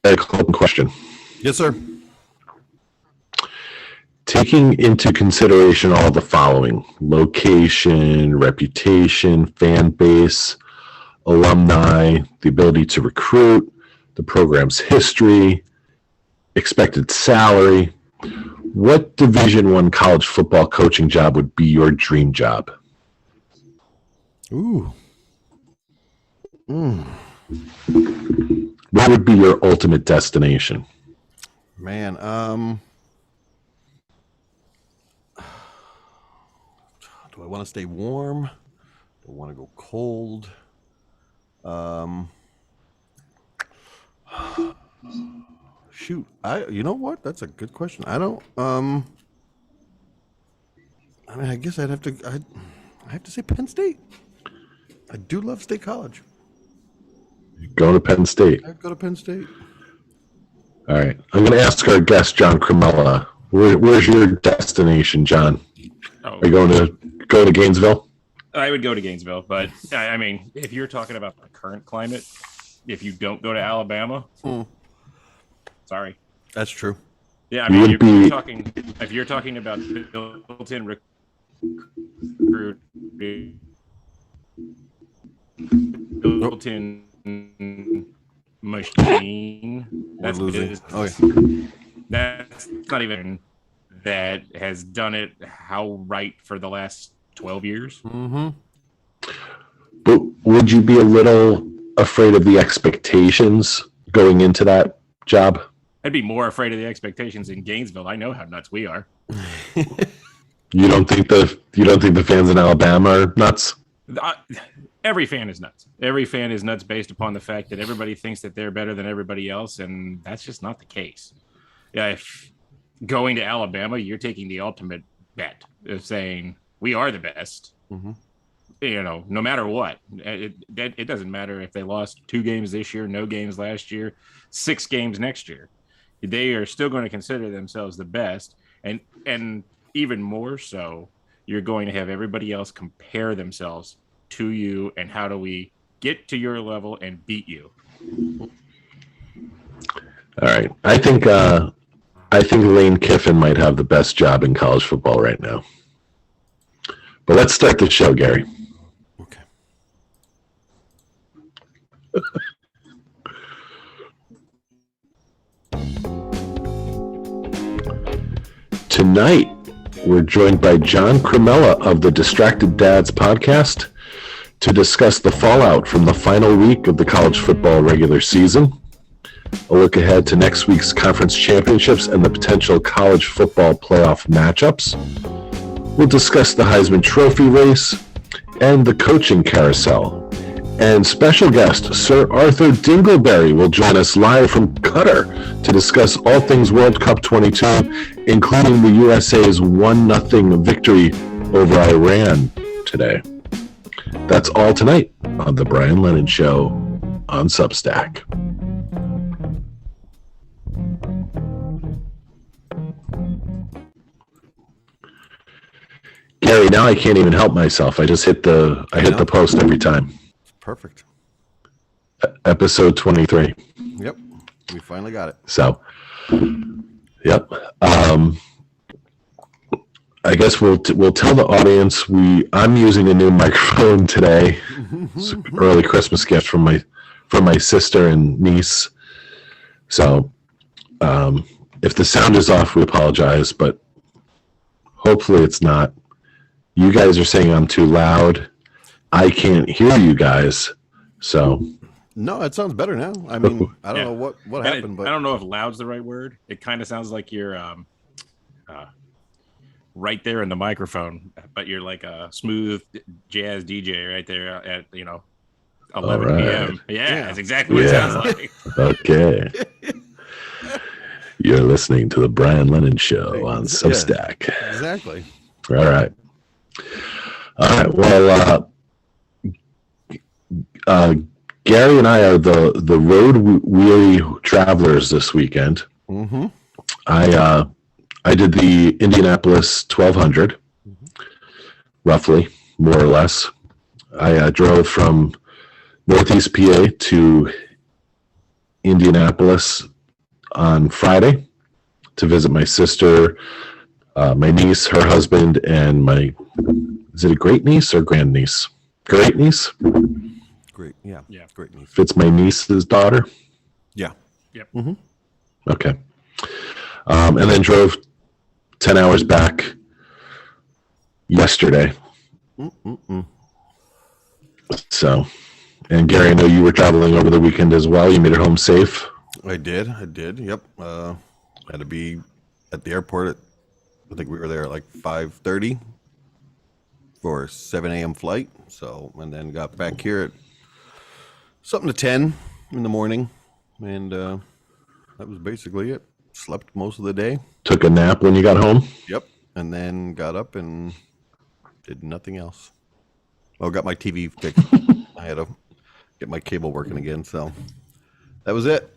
A closing question. Yes, sir. Taking into consideration all the following: location, reputation, fan base, alumni, the ability to recruit, the program's history, expected salary, what Division I college football coaching job would be your dream job? Ooh. What would be your ultimate destination? Man, do I want to stay warm? Do I want to go cold? Shoot, you know what? That's a good question. I don't. I mean, I guess I have to say Penn State. I do love State College. Go to Penn State. I'd go to Penn State. All right. I'm going to ask our guest, John Crimella. Where's your destination, John? Are you going to Gainesville? I would go to Gainesville, but I mean, if you're talking about the current climate, if you don't go to Alabama, sorry. That's true. Yeah, I mean, if you're talking about built-in recruiting, built-in machine, that's not even that has done it how right for the last 12 years. Mm-hmm. But would you be a little afraid of the expectations going into that job? I'd be more afraid of the expectations in Gainesville. I know how nuts we are. You don't think the fans in Alabama are nuts? Every fan is nuts. Every fan is nuts based upon the fact that everybody thinks that they're better than everybody else, and that's just not the case. Yeah, if going to Alabama, you're taking the ultimate bet of saying we are the best. Mm-hmm. You know, no matter what. It doesn't matter if they lost 2 games this year, no games last year, 6 games next year. They are still going to consider themselves the best, and even more so, you're going to have everybody else compare themselves to you, and how do we get to your level and beat you? All right. I think Lane Kiffin might have the best job in college football right now. But let's start the show, Gary. Okay. Tonight, we're joined by John Crimella of the Distracted Dads podcast to discuss the fallout from the final week of the college football regular season, a look ahead to next week's conference championships and the potential college football playoff matchups. We'll discuss the Heisman Trophy race and the coaching carousel. And special guest, Sir Arthur Dingelberry, will join us live from Qatar to discuss all things World Cup 22, including the USA's 1-0 victory over Iran today. That's all tonight on The Brian Lennon Show on Substack. Gary, now I can't even help myself. I just hit the post every time. Perfect. Episode 23. Yep. We finally got it. So, yep. I guess we'll tell the audience I'm using a new microphone today. It's an early Christmas gift from my sister and niece. So, if the sound is off, we apologize, but hopefully it's not. You guys are saying I'm too loud. I can't hear you guys. So no, it sounds better now. I mean, I don't know what happened, but I don't know if loud's the right word. It kind of sounds like you're right there in the microphone, but you're like a smooth jazz DJ right there at 11 p.m. Yeah, that's exactly what it sounds like. Okay. You're listening to the Brian Lennon Show on Substack. Yeah, exactly. All right. Well, Gary and I are the road weary travelers this weekend. Mm-hmm. I did the Indianapolis 1200, roughly, more or less. I drove from Northeast PA to Indianapolis on Friday to visit my sister, my niece, her husband, and is it a great niece or grand niece? Great niece? Great. Yeah. Great niece. It's my niece's daughter. Yeah. Yep. Mm-hmm. Okay. And then drove 10 hours back yesterday. So, and Gary, I know you were traveling over the weekend as well. You made it home safe. I did. Yep. Had to be at the airport I think we were there at like 5:30 for a 7 a.m. flight. So, and then got back here at something to 10 in the morning. And that was basically it. Slept most of the day. Took a nap when you got home. Yep. And then got up and did nothing else. Well, got my TV fixed. I had to get my cable working again. So that was it.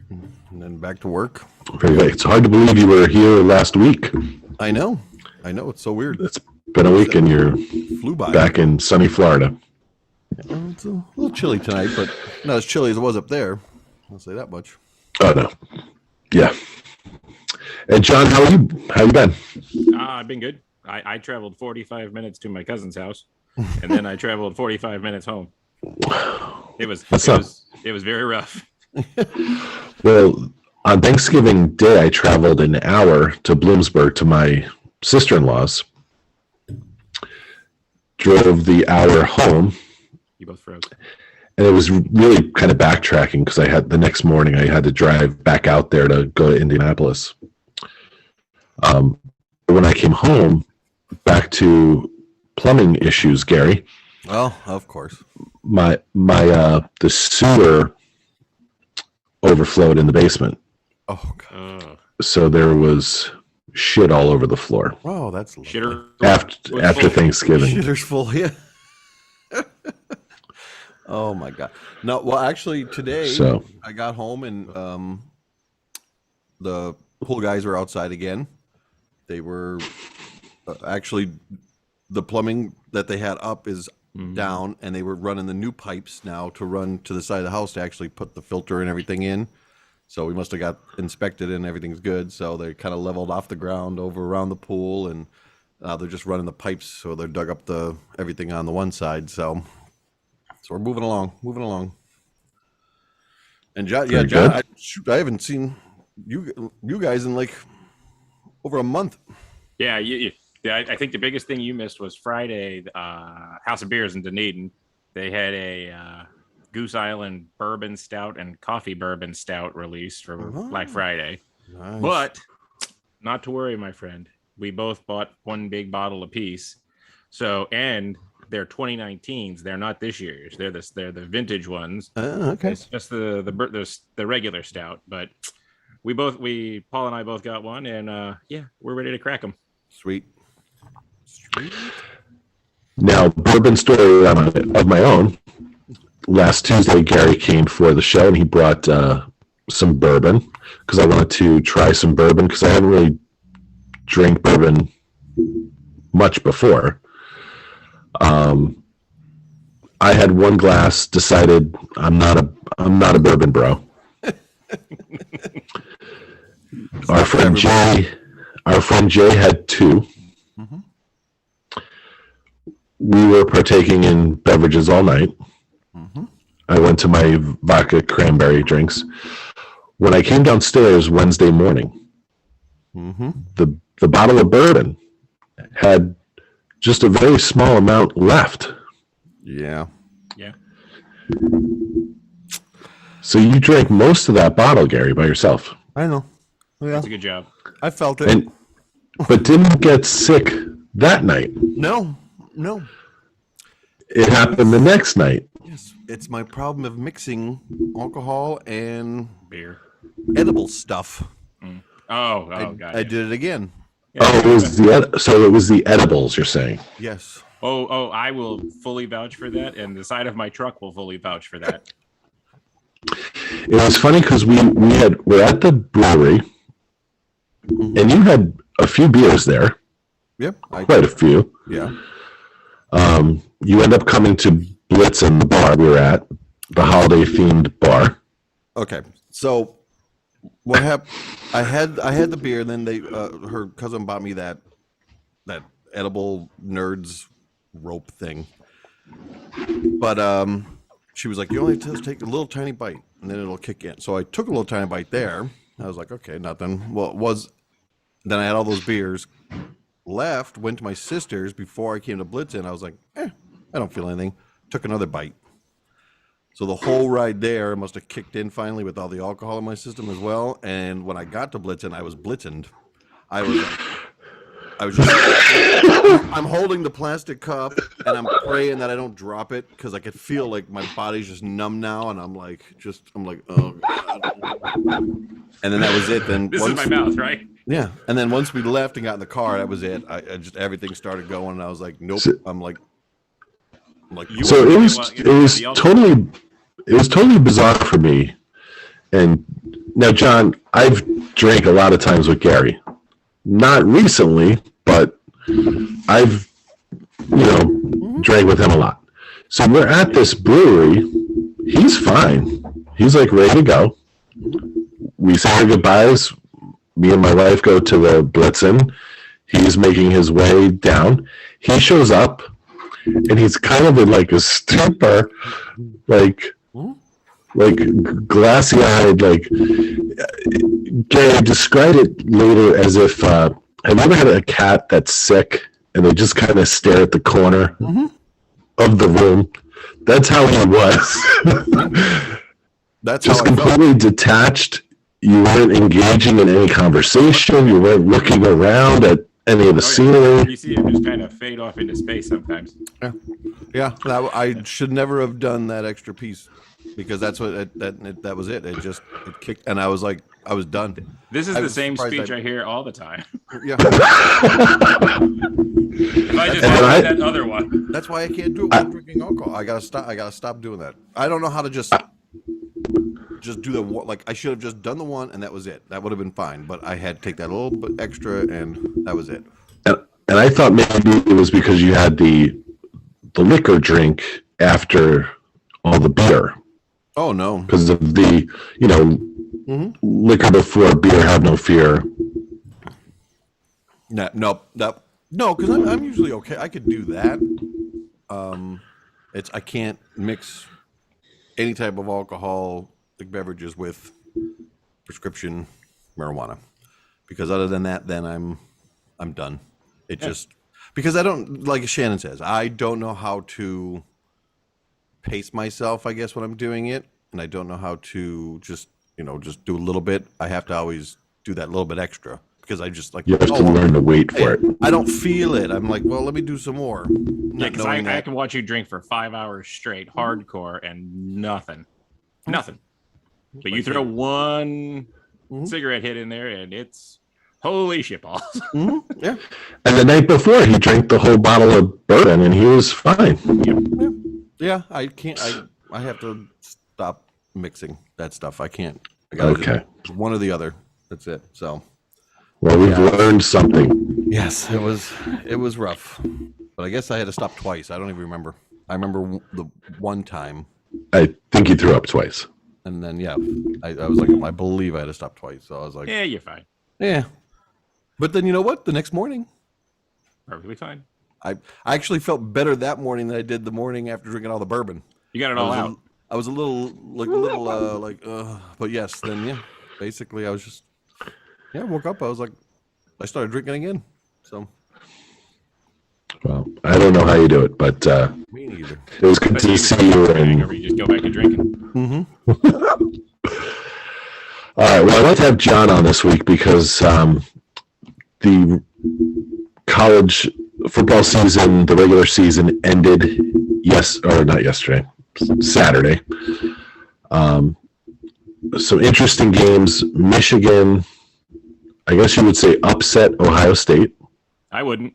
And then back to work. Very good. It's hard to believe you were here last week. I know. It's so weird. It's been a week and you're Flew by. back in sunny Florida. It's a little chilly tonight, but not as chilly as it was up there. I'll say that much. Oh, no. Yeah. And John, how are you? How you been? I've been good. I traveled 45 minutes to my cousin's house, and then I traveled 45 minutes home. It was very rough. Well, on Thanksgiving Day, I traveled an hour to Bloomsburg to my sister-in-law's. Drove the hour home. You both froze. And it was really kind of backtracking because the next morning I had to drive back out there to go to Indianapolis. When I came home, back to plumbing issues, Gary. Well, of course. The sewer overflowed in the basement. Oh, God. So there was shit all over the floor. Oh, that's lovely. Shitter. After Thanksgiving. Shitter's full, yeah. Oh, my God. No, well, actually, today I got home and the pool guys were outside again. They were actually, the plumbing that they had up is down, and they were running the new pipes now to run to the side of the house to actually put the filter and everything in. So we must have got inspected and everything's good. So they kind of leveled off the ground over around the pool, and they're just running the pipes. So they're dug up everything on the one side. So we're moving along. And John, I haven't seen you guys in like over a month. Yeah, I think the biggest thing you missed was Friday. House of Beers in Dunedin. They had a Goose Island Bourbon Stout and Coffee Bourbon Stout released for Black Friday. Nice. But not to worry, my friend. We both bought one big bottle apiece. So, and they're 2019s. They're not this year's. They're the vintage ones. Okay. It's just the regular stout. But Paul and I both got one, and we're ready to crack them. Sweet. Now, bourbon story of my own. Last Tuesday, Gary came for the show, and he brought some bourbon because I wanted to try some bourbon because I haven't really drank bourbon much before. I had one glass, decided I'm not a bourbon bro. Our friend Jay had two. Mm-hmm. We were partaking in beverages all night. Mm-hmm. I went to my vodka cranberry drinks. When I came downstairs Wednesday morning, the bottle of bourbon had just a very small amount left. Yeah. So you drank most of that bottle, Gary, by yourself. I know. Yeah. That's a good job. I felt it. But didn't get sick that night. No. It happened the next night. Yes, it's my problem of mixing alcohol and Beer. edible stuff. Oh, God. I did it again. Yeah. Oh, it was the edibles, you're saying. Yes. Oh, I will fully vouch for that, and the side of my truck will fully vouch for that. It was funny because we're at the brewery, and you had a few beers there. Yep. Quite a few. Yeah. You end up coming to Blitzen, the bar we were at, the holiday-themed bar. Okay, so what happened? I had the beer, and then her cousin bought me that edible nerds rope thing. But she was like, "You only have to take a little tiny bite, and then it'll kick in." So I took a little tiny bite there. I was like, "Okay, nothing." Well, it was. Then I had all those beers. Left, went to my sister's before I came to Blitzen. I was like, I don't feel anything. Took another bite. So the whole ride there must have kicked in finally with all the alcohol in my system as well. And when I got to Blitzen, I was blitzened. I was just, I'm holding the plastic cup and I'm praying that I don't drop it because I could feel like my body's just numb now. And I'm like, oh God. And then that was it. Then this is my mouth, right? Yeah. And then once we left and got in the car, that was it. I just, everything started going. And I was like, nope. I'm like, you. So it was totally bizarre for me. And now, John, I've drank a lot of times with Gary. Not recently, but I've, drank with him a lot. So we're at this brewery. He's fine. He's like ready to go. We say our goodbyes. Me and my wife go to the Blitzen. He's making his way down. He shows up, and he's kind of in like a stupor, like glassy-eyed, like Gary described it later as if have you ever had a cat that's sick and they just kind of stare at the corner of the room? That's how he was. That's just completely detached. You weren't engaging in any conversation. You weren't looking around at any of the scenery. You see him just kind of fade off into space sometimes. Yeah. I should never have done that extra piece because that's what that was it. It kicked, and I was like, I was done. This is the same speech I hear all the time. Yeah. If I just had that other one. That's why I can't do it while drinking alcohol. I gotta stop doing that. I don't know how to just do the one. Like I should have just done the one, and that was it. That would have been fine. But I had to take that a little bit extra, and that was it. And I thought maybe it was because you had the liquor drink after all the beer. Oh no! Because of the liquor before beer, have no fear. No, because I'm usually okay. I could do that. I can't mix any type of alcoholic beverages with prescription marijuana, because other than that, then I'm done. It just because I don't, like Shannon says, I don't know how to pace myself, I guess, when I'm doing it, and I don't know how to just do a little bit. I have to always do that little bit extra because I just like you have to learn to wait for it. I don't feel it. I'm like, well, let me do some more. Yeah, because I can watch you drink for 5 hours straight, hardcore, and nothing. But you throw one cigarette hit in there, and it's holy shitballs. Yeah. And the night before, he drank the whole bottle of bourbon, and he was fine. Yep. Yeah, I can't. I have to stop mixing that stuff. I can't. I gotta just one or the other. That's it. So. Well, we've learned something. Yes, it was rough, but I guess I had to stop twice. I don't even remember. I remember the one time. I think you threw up twice. And then I was like, I believe I had to stop twice. So I was like, yeah, you're fine. Yeah, but then you know what? The next morning, perfectly fine. I actually felt better that morning than I did the morning after drinking all the bourbon. You got it all out. I was a little but yes, then basically I was just woke up. I was like, I started drinking again. So. Well, I don't know how you do it, but me neither. It was good to see you. Or you just go back to drinking. All right. Well, I'd like to have John on this week because the college football season, the regular season, ended not yesterday, Saturday. Some interesting games. Michigan, I guess you would say, upset Ohio State. I wouldn't.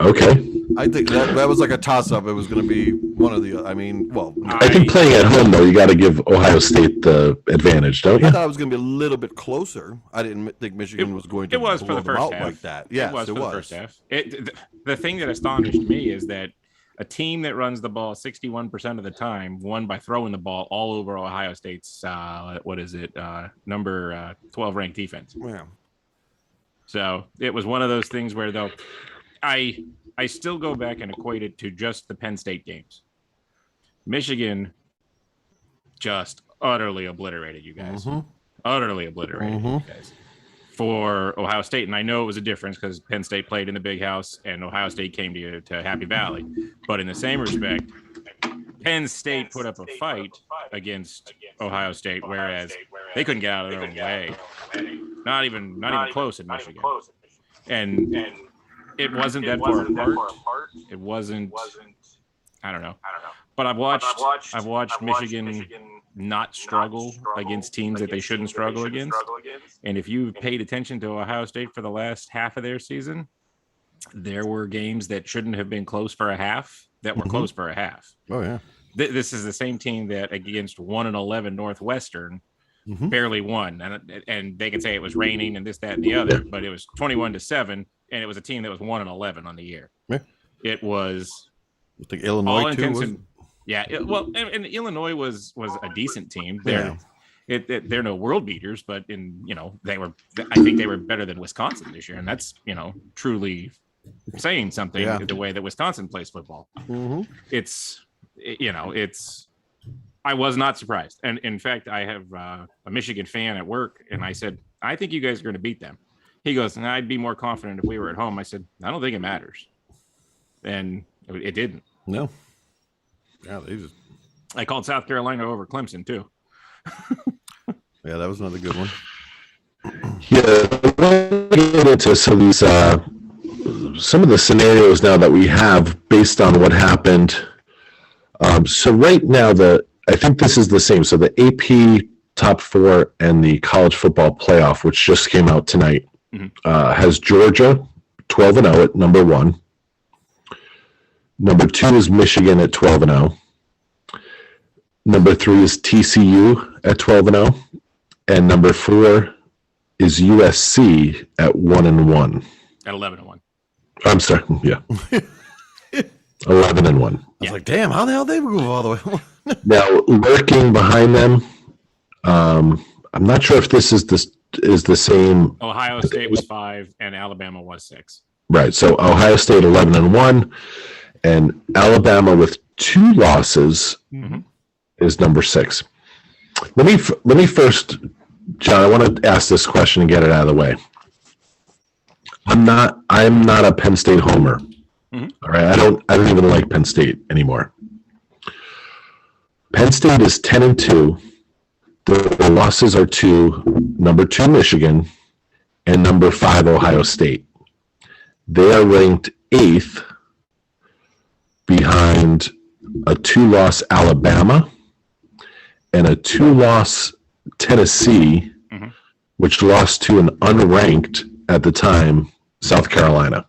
Okay. I think that was like a toss-up. It was going to be one of the. I mean, well, I think playing at home though, you got to give Ohio State the advantage, don't you? I thought it was going to be a little bit closer. I didn't think Michigan was going to. It was for the first half like that. Yes, it was for the first half. The thing that astonished me is that a team that runs the ball 61% of the time won by throwing the ball all over Ohio State's number 12 ranked defense. Yeah. So it was one of those things where, though, I still go back and equate it to just the Penn State games. Michigan just utterly obliterated you guys. Utterly obliterated you guys for Ohio State. And I know it was a difference because Penn State played in the big house and Ohio State came to Happy Valley. But in the same respect, Penn State put up a fight against Ohio State, whereas they couldn't get out of their own way. Not even close in Michigan. And it wasn't that far apart. It wasn't. I don't know. But I've watched Michigan not struggle against teams that they shouldn't struggle against. And if you paid attention to Ohio State for the last half of their season, there were games that shouldn't have been close for a half that were close for a half. Oh yeah. This is the same team that against 1-11 Northwestern barely won, and they can say it was raining and this, that, and the other, but it was 21-7, and it was a team that was 1-11 on the year. Yeah. It was. I think Illinois too. And Illinois was a decent team. They're no world beaters, but I think they were better than Wisconsin this year, and that's truly saying something. The way that Wisconsin plays football, I was not surprised, and in fact, I have a Michigan fan at work, and I said, I think you guys are going to beat them. He goes, I'd be more confident if we were at home. I said, I don't think it matters, and it didn't. No. Yeah, I called South Carolina over Clemson too. Yeah, that was another good one. Yeah, get into some of the scenarios now that we have based on what happened. So right now, I think this is the same. So the AP top four and the college football playoff, which just came out tonight, has Georgia 12-0 at number 1. Number 2 is Michigan at 12-0. Number 3 is TCU at 12-0. And number 4 is USC at 1-1. At 11-1. I'm sorry. Yeah. 11-1. I was like, damn, how the hell they move all the way? Now, lurking behind them, I'm not sure if this is the same. Ohio State was 5 and Alabama was 6. Right. So Ohio State 11-1. And Alabama with 2 losses is number 6. Let me first, John, I want to ask this question and get it out of the way. I'm not a Penn State homer. All right. I don't even like Penn State anymore. Penn State is 10-2. The losses are to number 2 Michigan and number 5 Ohio State. They are ranked 8th behind a 2-loss Alabama and a 2-loss Tennessee, which lost to an unranked at the time South Carolina.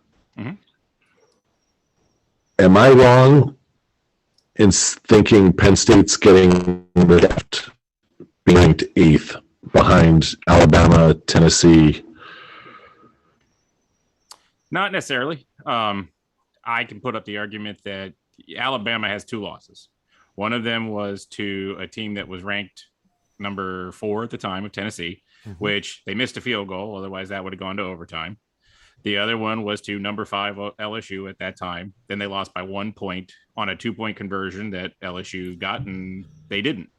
Am I wrong in thinking Penn State's getting the draft being ranked 8th behind Alabama, Tennessee? Not necessarily. I can put up the argument that Alabama has 2 losses. One of them was to a team that was ranked number 4 at the time of Tennessee, which they missed a field goal. Otherwise, that would have gone to overtime. The other one was to number 5 LSU at that time. Then they lost by 1 point on a 2-point conversion that LSU got, and they didn't.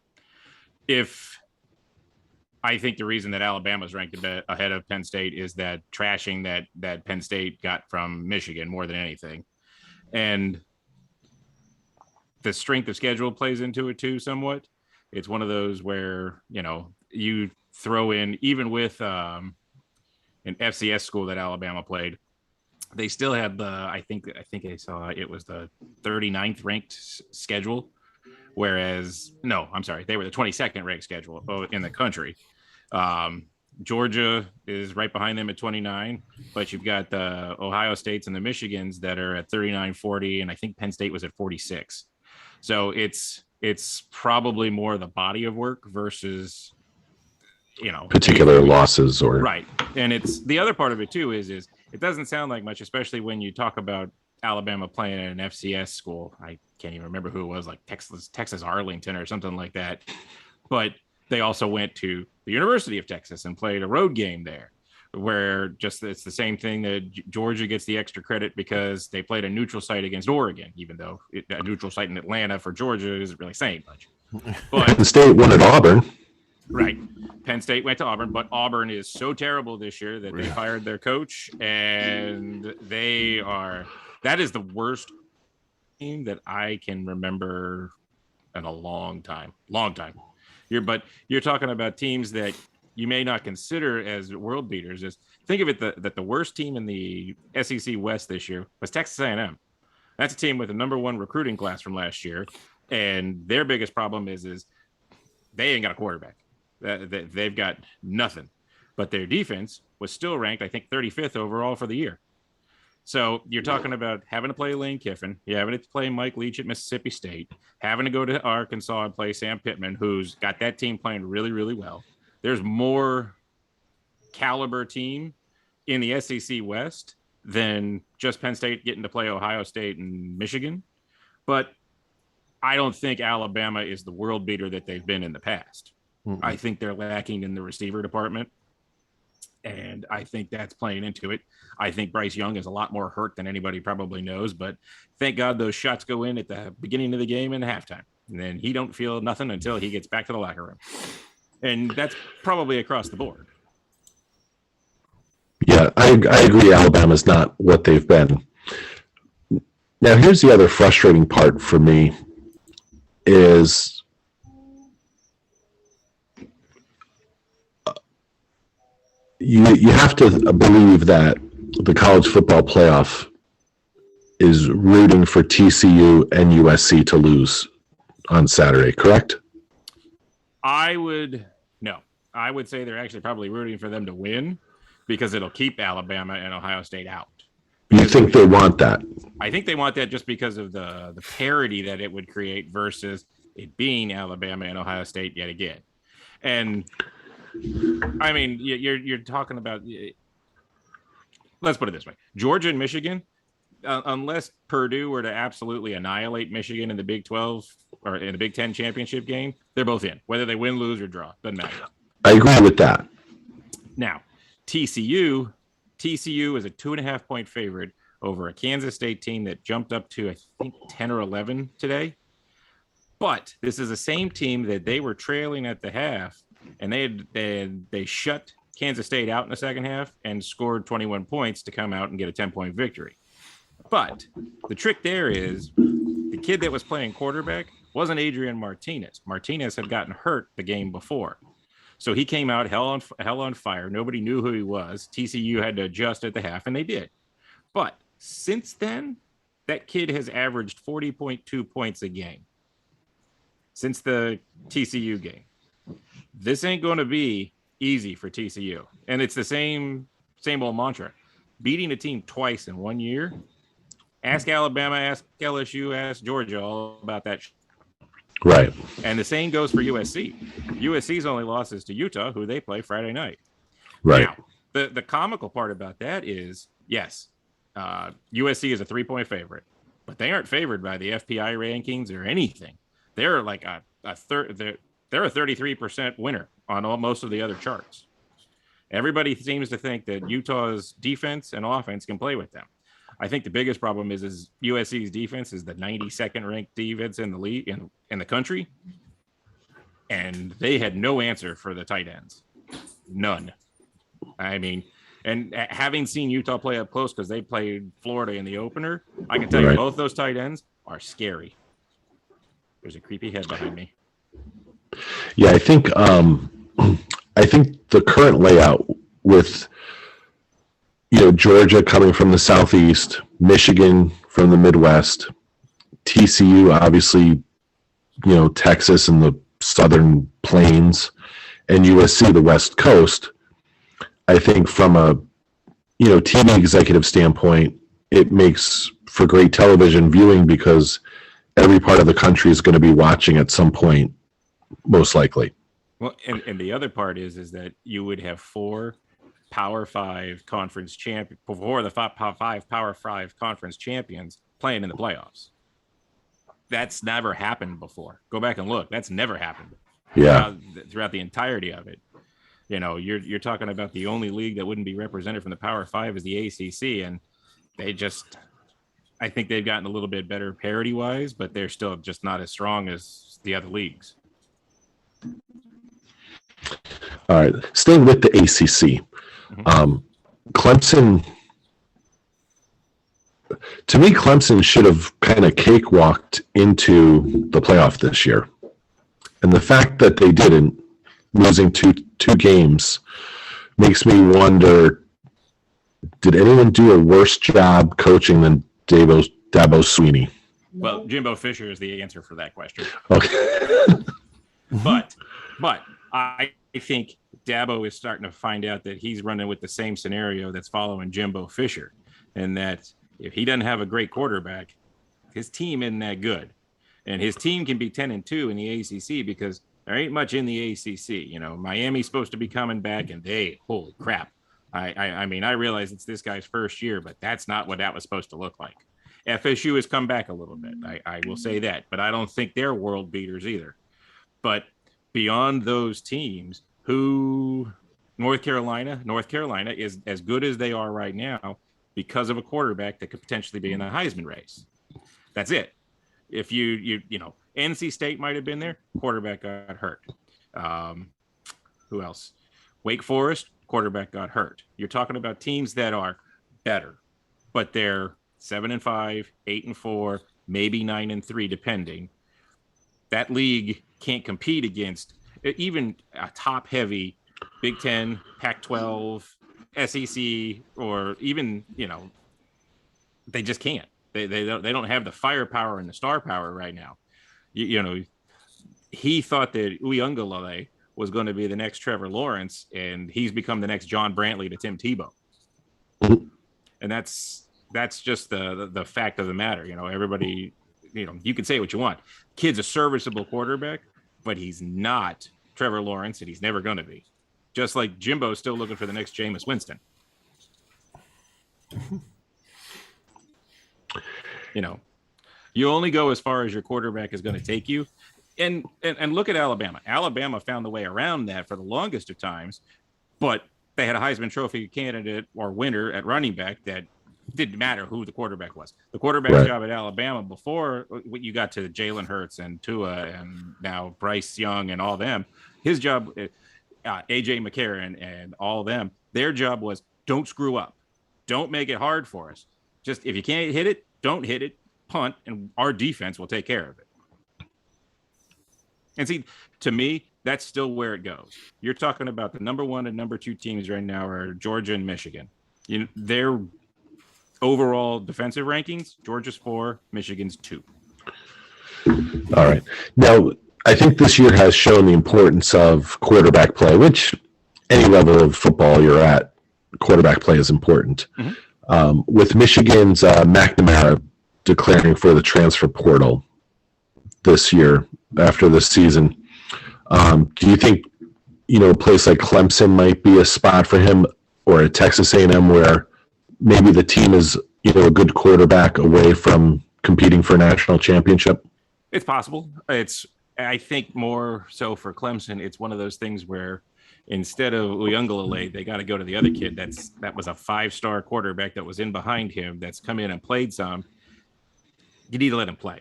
I think the reason that Alabama's ranked a bit ahead of Penn State is that trashing that Penn State got from Michigan more than anything. And the strength of schedule plays into it too somewhat. It's one of those where, you throw in, even with an FCS school that Alabama played, they still had I think I saw it was the 39th ranked schedule. Whereas, no, I'm sorry, they were the 22nd ranked schedule in the country. Georgia is right behind them at 29, but you've got the Ohio States and the Michigans that are at 39, 40, and I think Penn State was at 46. So it's probably more the body of work versus, particular losses or right. And it's the other part of it too is it doesn't sound like much, especially when you talk about Alabama playing at an FCS school. I can't even remember who it was, like Texas Arlington or something like that. But they also went to the University of Texas and played a road game there, where just it's the same thing that Georgia gets the extra credit because they played a neutral site against Oregon, even though a neutral site in Atlanta for Georgia isn't really saying much. But Penn State won at Auburn. right. Penn State went to Auburn, but Auburn is so terrible this year that they fired their coach, and that is the worst team that I can remember in a long time. But you're talking about teams that you may not consider as world beaters. Just think of it that the worst team in the SEC West this year was Texas A&M. That's a team with the number one recruiting class from last year, and their biggest problem is they ain't got a quarterback. They've got nothing, but their defense was still ranked, I think, 35th overall for the year. So you're talking about having to play Lane Kiffin, having to play Mike Leach at Mississippi State, having to go to Arkansas and play Sam Pittman, who's got that team playing really, really well. There's more caliber team in the SEC West than just Penn State getting to play Ohio State and Michigan. But I don't think Alabama is the world beater that they've been in the past. Mm-hmm. I think they're lacking in the receiver department, and I think that's playing into it. I think Bryce Young is a lot more hurt than anybody probably knows, but thank God those shots go in at the beginning of the game and halftime. And then he don't feel nothing until he gets back to the locker room. And that's probably across the board. Yeah, I agree. Alabama's not what they've been. Now, here's the other frustrating part for me is you have to believe that the college football playoff is rooting for TCU and USC to lose on Saturday, correct? I would say they're actually probably rooting for them to win because it'll keep Alabama and Ohio State out. You think they want that? I think they want that just because of the parity that it would create versus it being Alabama and Ohio State yet again. And I mean, you're talking about, let's put it this way. Georgia and Michigan, unless Purdue were to absolutely annihilate Michigan in the Big 12 or in the Big 10 championship game, they're both in. Whether they win, lose, or draw, doesn't matter. I agree with that. Now, TCU is a 2.5-point favorite over a Kansas State team that jumped up to, I think, 10 or 11 today. But this is the same team that they were trailing at the half, and they shut Kansas State out in the second half and scored 21 points to come out and get a 10-point victory. But the trick there is the kid that was playing quarterback wasn't Adrian Martinez. Martinez had gotten hurt the game before. So he came out hell on fire. Nobody knew who he was. TCU had to adjust at the half, and they did. But since then, that kid has averaged 40.2 points a game since the TCU game. This ain't going to be easy for TCU. And it's the same old mantra. Beating a team twice in 1 year. Ask Alabama, ask LSU, ask Georgia all about that. Right. And the same goes for USC. USC's only losses to Utah, who they play Friday night. Right. Now, the comical part about that is, yes, USC is a 3-point favorite, but they aren't favored by the FPI rankings or anything. They're like they're a 33% winner on most of the other charts. Everybody seems to think that Utah's defense and offense can play with them. I think the biggest problem is USC's defense is the 92nd ranked defense in the league in the country. And they had no answer for the tight ends. None. I mean, and having seen Utah play up close because they played Florida in the opener, I can tell you both those tight ends are scary. There's a creepy head behind me. Yeah, I think the current layout with Georgia coming from the Southeast, Michigan from the Midwest, TCU obviously, Texas and the Southern Plains, and USC the West Coast. I think from a TV executive standpoint, it makes for great television viewing because every part of the country is going to be watching at some point, most likely. Well, and the other part is that you would have 4 Power Five conference champion, before the Power Five conference champions playing in the playoffs. That's never happened before. Go back and look. That's never happened throughout the entirety of it. You're talking about the only league that wouldn't be represented from the Power Five is the ACC, and I think they've gotten a little bit better parity wise, but they're still just not as strong as the other leagues. All right, staying with the ACC, Clemson. To me, Clemson should have kind of cakewalked into the playoff this year, and the fact that they didn't, losing two games, makes me wonder: did anyone do a worse job coaching than Dabo Swinney? Well, Jimbo Fisher is the answer for that question. Okay. But I think Dabo is starting to find out that he's running with the same scenario that's following Jimbo Fisher, and that if he doesn't have a great quarterback, his team isn't that good. And his team can be 10-2 in the ACC because there ain't much in the ACC. Miami's supposed to be coming back, and holy crap. I mean, I realize it's this guy's first year, but that's not what that was supposed to look like. FSU has come back a little bit. I will say that, but I don't think they're world beaters either. But beyond those teams, North Carolina is as good as they are right now because of a quarterback that could potentially be in the Heisman race. That's it. If you NC State might have been there, quarterback got hurt. Who else? Wake Forest, quarterback got hurt. You're talking about teams that are better, but they're 7-5, 8-4, maybe 9-3, depending. That league can't compete against even a top-heavy Big Ten, Pac-12, SEC, or even they just can't. They don't have the firepower and the star power right now. He thought that Uiagalelei was going to be the next Trevor Lawrence, and he's become the next John Brantley to Tim Tebow. And that's just the fact of the matter. Everybody, you can say what you want. Kid's a serviceable quarterback, but he's not Trevor Lawrence, and he's never going to be. Just like Jimbo's still looking for the next Jameis Winston. You only go as far as your quarterback is going to take you. And look at Alabama. Alabama found the way around that for the longest of times, but they had a Heisman Trophy candidate or winner at running back that didn't matter who the quarterback was. The quarterback's job at Alabama before you got to Jalen Hurts and Tua and now Bryce Young and all them, his job, AJ McCarron and all them, their job was don't screw up. Don't make it hard for us. Just if you can't hit it, don't hit it, punt, and our defense will take care of it. And see, to me, that's still where it goes. You're talking about the number 1 and number 2 teams right now are Georgia and Michigan. Their overall defensive rankings, Georgia's 4, Michigan's 2. All right. Now, I think this year has shown the importance of quarterback play, which any level of football you're at, quarterback play is important. Mm-hmm. With Michigan's McNamara declaring for the transfer portal this year after this season, do you think a place like Clemson might be a spot for him, or at Texas A&M where maybe the team is a good quarterback away from competing for a national championship? It's possible. I think more so for Clemson, it's one of those things where instead of Uiagalelei, they got to go to the other kid that was a 5-star quarterback that was in behind him that's come in and played some. You need to let him play.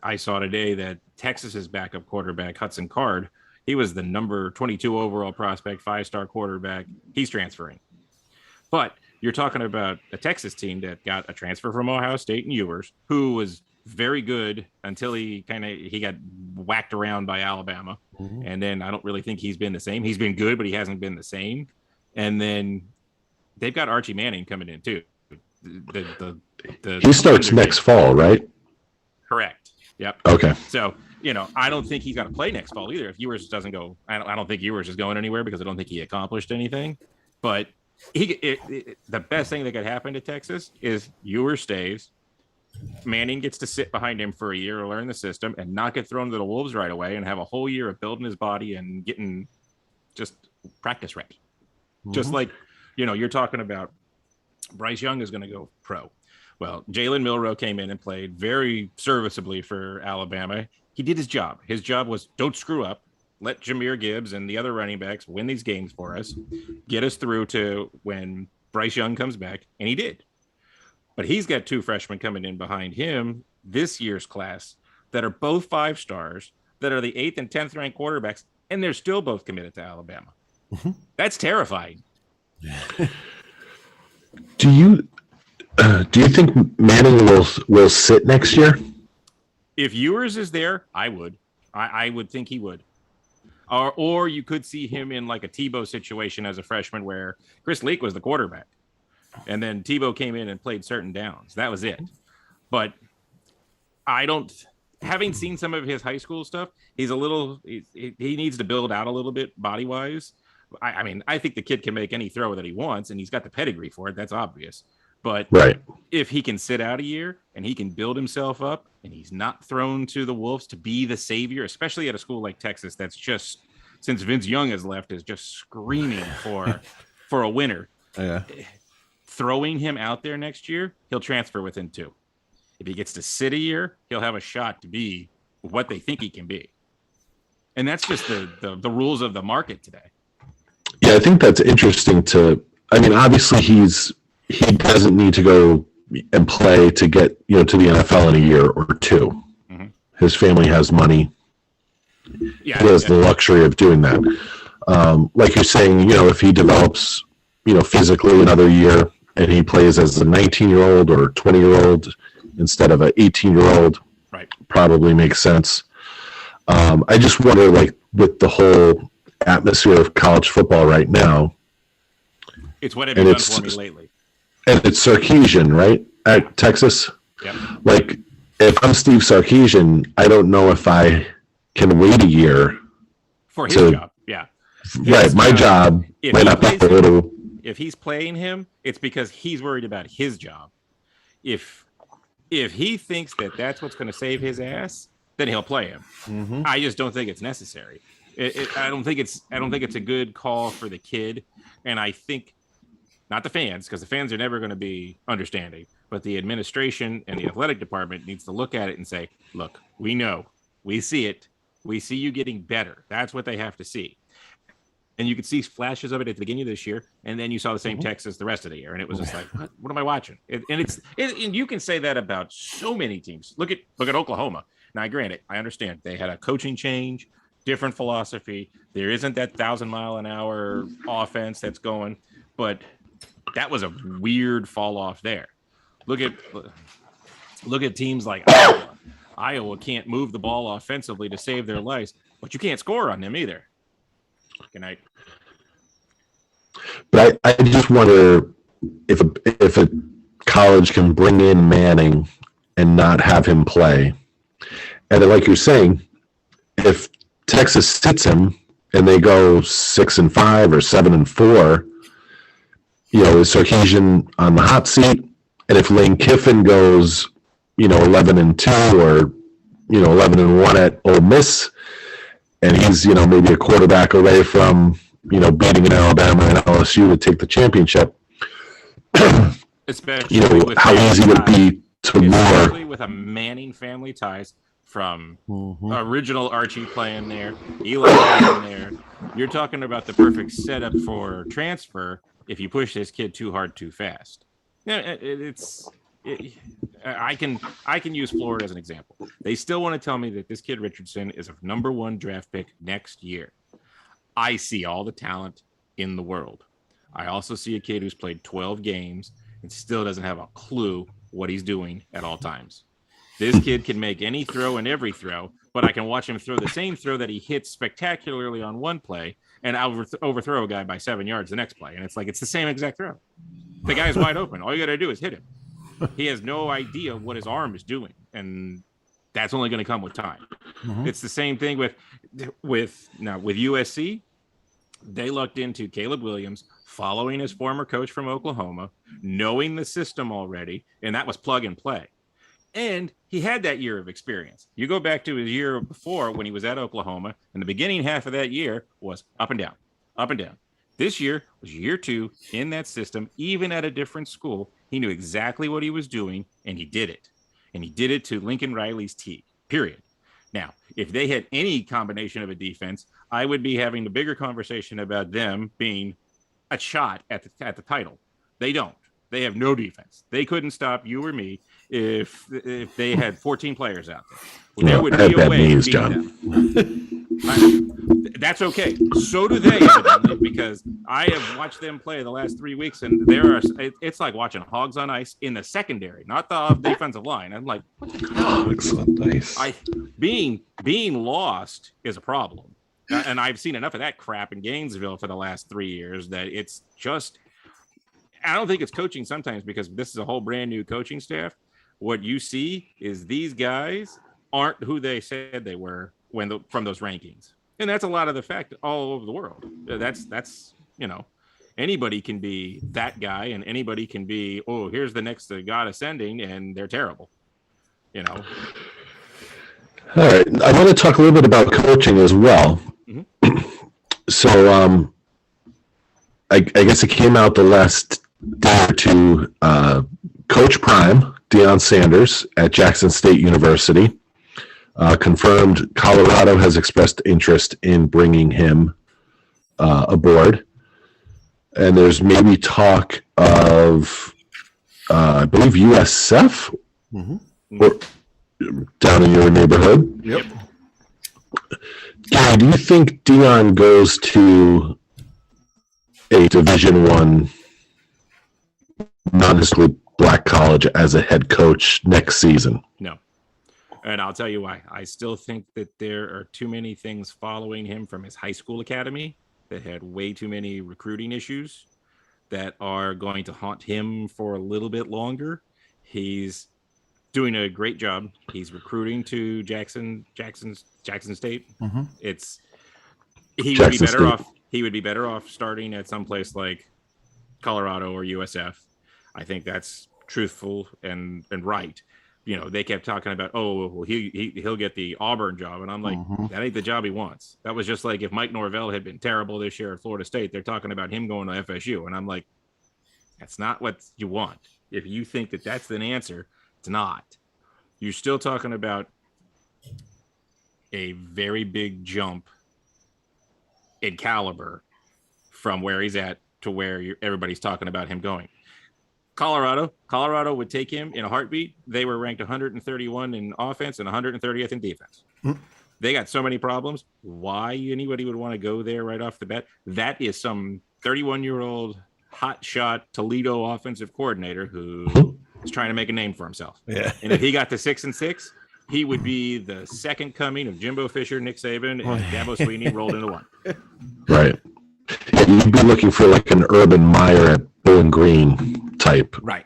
I saw today that Texas's backup quarterback, Hudson Card, he was the number 22 overall prospect, 5-star quarterback. He's transferring. But you're talking about a Texas team that got a transfer from Ohio State and Ewers, who was very good until he got whacked around by Alabama. Mm-hmm. And then I don't really think he's been the same. He's been good, but he hasn't been the same. And then they've got Archie Manning coming in too. He starts next fall, right? Correct. Yep. Okay. So, I don't think he's got to play next fall either. If Ewers doesn't go, I don't think Ewers is going anywhere because I don't think he accomplished anything. But the best thing that could happen to Texas is Ewers stays. Manning gets to sit behind him for a year or learn the system and not get thrown to the wolves right away and have a whole year of building his body and getting just practice reps. Just like, you're talking about Bryce Young is going to go pro. Well, Jalen Milroe came in and played very serviceably for Alabama. He did his job. His job was don't screw up. Let Jahmyr Gibbs and the other running backs win these games for us. Get us through to when Bryce Young comes back. And he did. But he's got 2 freshmen coming in behind him this year's class that are both 5 stars, that are the 8th and 10th ranked quarterbacks, and they're still both committed to Alabama. That's terrifying. Do you think Manning will sit next year? If Ewers is there, I would. I would think he would. Or you could see him in like a Tebow situation as a freshman where Chris Leak was the quarterback. And then Tebow came in and played certain downs. That was it. But having seen some of his high school stuff, he needs to build out a little bit body-wise. I mean, I think the kid can make any throw that he wants, and he's got the pedigree for it. That's obvious. But if he can sit out a year and he can build himself up and he's not thrown to the wolves to be the savior, especially at a school like Texas that's just, since Vince Young has left, is just screaming for a winner. Yeah. Throwing him out there next year, he'll transfer within 2. If he gets to sit a year, he'll have a shot to be what they think he can be. And that's just the rules of the market today. Yeah, I think that's interesting obviously he doesn't need to go and play to get, to the NFL in a year or 2. Mm-hmm. His family has money. Yeah, he has the luxury of doing that. Like you're saying, if he develops, physically another year and he plays as a 19-year-old or 20-year-old instead of an 18-year-old, right, probably makes sense. I just wonder, like, with the whole atmosphere of college football right now. It's what have you done for me lately? And it's Sarkisian, right? At Texas? Yep. Like, if I'm Steve Sarkisian, I don't know if I can wait a year. For his job, yeah. Right, my job might not be a little. If he's playing him, it's because he's worried about his job. If he thinks that that's what's going to save his ass, then he'll play him. Mm-hmm. I just don't think it's necessary. I don't think it's a good call for the kid, and I think not the fans, because the fans are never going to be understanding, but the administration and the athletic department needs to look at it and say, look, we know, we see it, we see you getting better. That's what they have to see. And you could see flashes of it at the beginning of this year, and then you saw the same Texas the rest of the year, and it was just like, what am I watching? And you can say that about so many teams. Look at Oklahoma. Now, granted, I understand they had a coaching change, different philosophy. There isn't that 1,000-mile-an-hour offense that's going, but that was a weird fall off there. Look at teams like Iowa. Iowa can't move the ball offensively to save their lives, but you can't score on them either. Good night. But I just wonder if a college can bring in Manning and not have him play. And then, like you're saying, if Texas sits him and they go 6-5 or 7-4, is Sarkisian on the hot seat? And if Lane Kiffin goes, 11-2 or 11-1 at Ole Miss, and he's, maybe a quarterback away from, beating an Alabama and LSU to take the championship. Especially how easy would it be to especially with a Manning family ties from original Archie playing there, Eli playing there. You're talking about the perfect setup for transfer if you push this kid too hard, too fast. Yeah, I can use Florida as an example. They still want to tell me that this kid Richardson is a number 1 draft pick next year. I see all the talent in the world. I also see a kid who's played 12 games and still doesn't have a clue what he's doing at all times. This kid can make any throw and every throw, but I can watch him throw the same throw that he hits spectacularly on one play and overthrow a guy by 7 yards the next play. And it's like, it's the same exact throw. The guy's wide open. All you got to do is hit him. He has no idea what his arm is doing, and that's only going to come with time. Mm-hmm. It's the same thing with USC. They lucked into Caleb Williams, following his former coach from Oklahoma, knowing the system already, and that was plug and play. And he had that year of experience. You go back to his year before when he was at Oklahoma, and the beginning half of that year was up and down, up and down. This year was year 2 in that system, even at a different school. He knew exactly what he was doing, and he did it. And he did it to Lincoln Riley's T, period. Now, if they had any combination of a defense, I would be having the bigger conversation about them being a shot at the title. They don't. They have no defense. They couldn't stop you or me if they had 14 players out there. Well, there would be a way to beat them. That's okay. So do they, evidently, because I have watched them play the last 3 weeks, and it's like watching hogs on ice in the secondary, not the defensive line. I'm like, what the hell? Hogs on ice. Being lost is a problem. And I've seen enough of that crap in Gainesville for the last 3 years that it's just, I don't think it's coaching sometimes, because this is a whole brand new coaching staff. What you see is these guys aren't who they said they were from those rankings. And that's a lot of the fact all over the world. That's anybody can be that guy, and anybody can be, oh, here's the next god ascending, and they're terrible. All right. I want to talk a little bit about coaching as well. Mm-hmm. So I guess it came out the last day or two. Coach Prime, Deion Sanders at Jackson State University, confirmed Colorado has expressed interest in bringing him aboard. And there's maybe talk of, I believe, USF or down in your neighborhood. Yep. Gary, do you think Deion goes to a Division I non-historically black college as a head coach next season? No. And I'll tell you why. I still think that there are too many things following him from his high school academy that had way too many recruiting issues that are going to haunt him for a little bit longer. He's doing a great job. He's recruiting to Jackson State. Mm-hmm. He would be better off starting at some place like Colorado or USF. I think that's truthful and right. They kept talking about, he'll get the Auburn job. And I'm like, that ain't the job he wants. That was just like if Mike Norvell had been terrible this year at Florida State, they're talking about him going to FSU. And I'm like, that's not what you want. If you think that that's an answer, it's not. You're still talking about a very big jump in caliber from where he's at to where everybody's talking about him going. Colorado would take him in a heartbeat. They were ranked 131 in offense and 130th in defense. Mm-hmm. They got so many problems. Why anybody would want to go there right off the bat? That is some 31-year-old hotshot Toledo offensive coordinator who is trying to make a name for himself. Yeah. And if he got to 6-6, he would be the second coming of Jimbo Fisher, Nick Saban, and Dabo Swinney rolled into one. Right. You'd be looking for like an Urban Meyer at Bowling Green type. Right.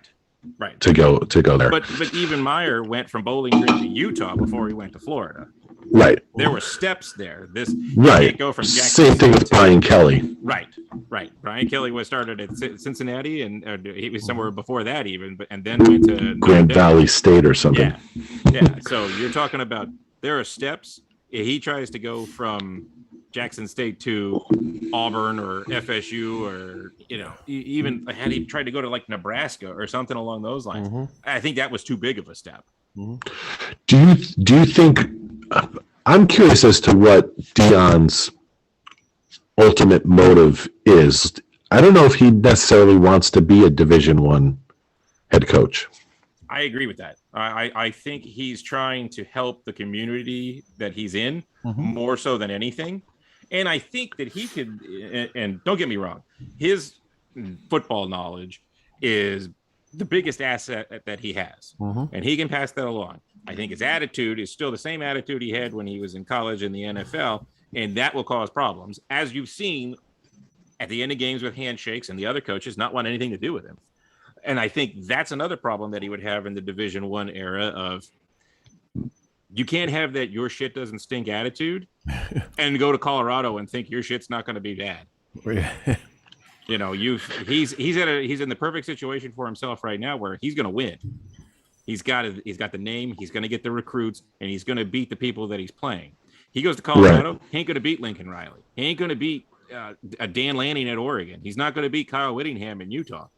To go there. But even Meyer went from Bowling Green to Utah before he went to Florida. Right. There were steps there. Can't go from Jackson. Same thing with Brian Kelly. Right. Brian Kelly was started at Cincinnati, and he was somewhere before that even, and then went to Grand Valley State or something. Yeah. So you're talking about there are steps. He tries to go from Jackson State to Auburn or FSU or, even had he tried to go to like Nebraska or something along those lines. Mm-hmm. I think that was too big of a step. Mm-hmm. Do you think, I'm curious as to what Deion's ultimate motive is. I don't know if he necessarily wants to be a Division I head coach. I agree with that. I think he's trying to help the community that he's in more so than anything. And I think that he could, and don't get me wrong, his football knowledge is the biggest asset that he has. And he can pass that along. I think his attitude is still the same attitude he had when he was in college in the NFL, and that will cause problems, as you've seen at the end of games with handshakes and the other coaches not want anything to do with him. And I think that's another problem that he would have in the Division I era of, you can't have that your shit doesn't stink attitude and go to Colorado and think your shit's not going to be bad. He's in the perfect situation for himself right now where he's going to win. He's got the name, he's going to get the recruits, and he's going to beat the people that he's playing. He goes to Colorado, He ain't going to beat Lincoln Riley. He ain't going to beat a Dan Lanning at Oregon. He's not going to beat Kyle Whittingham in Utah.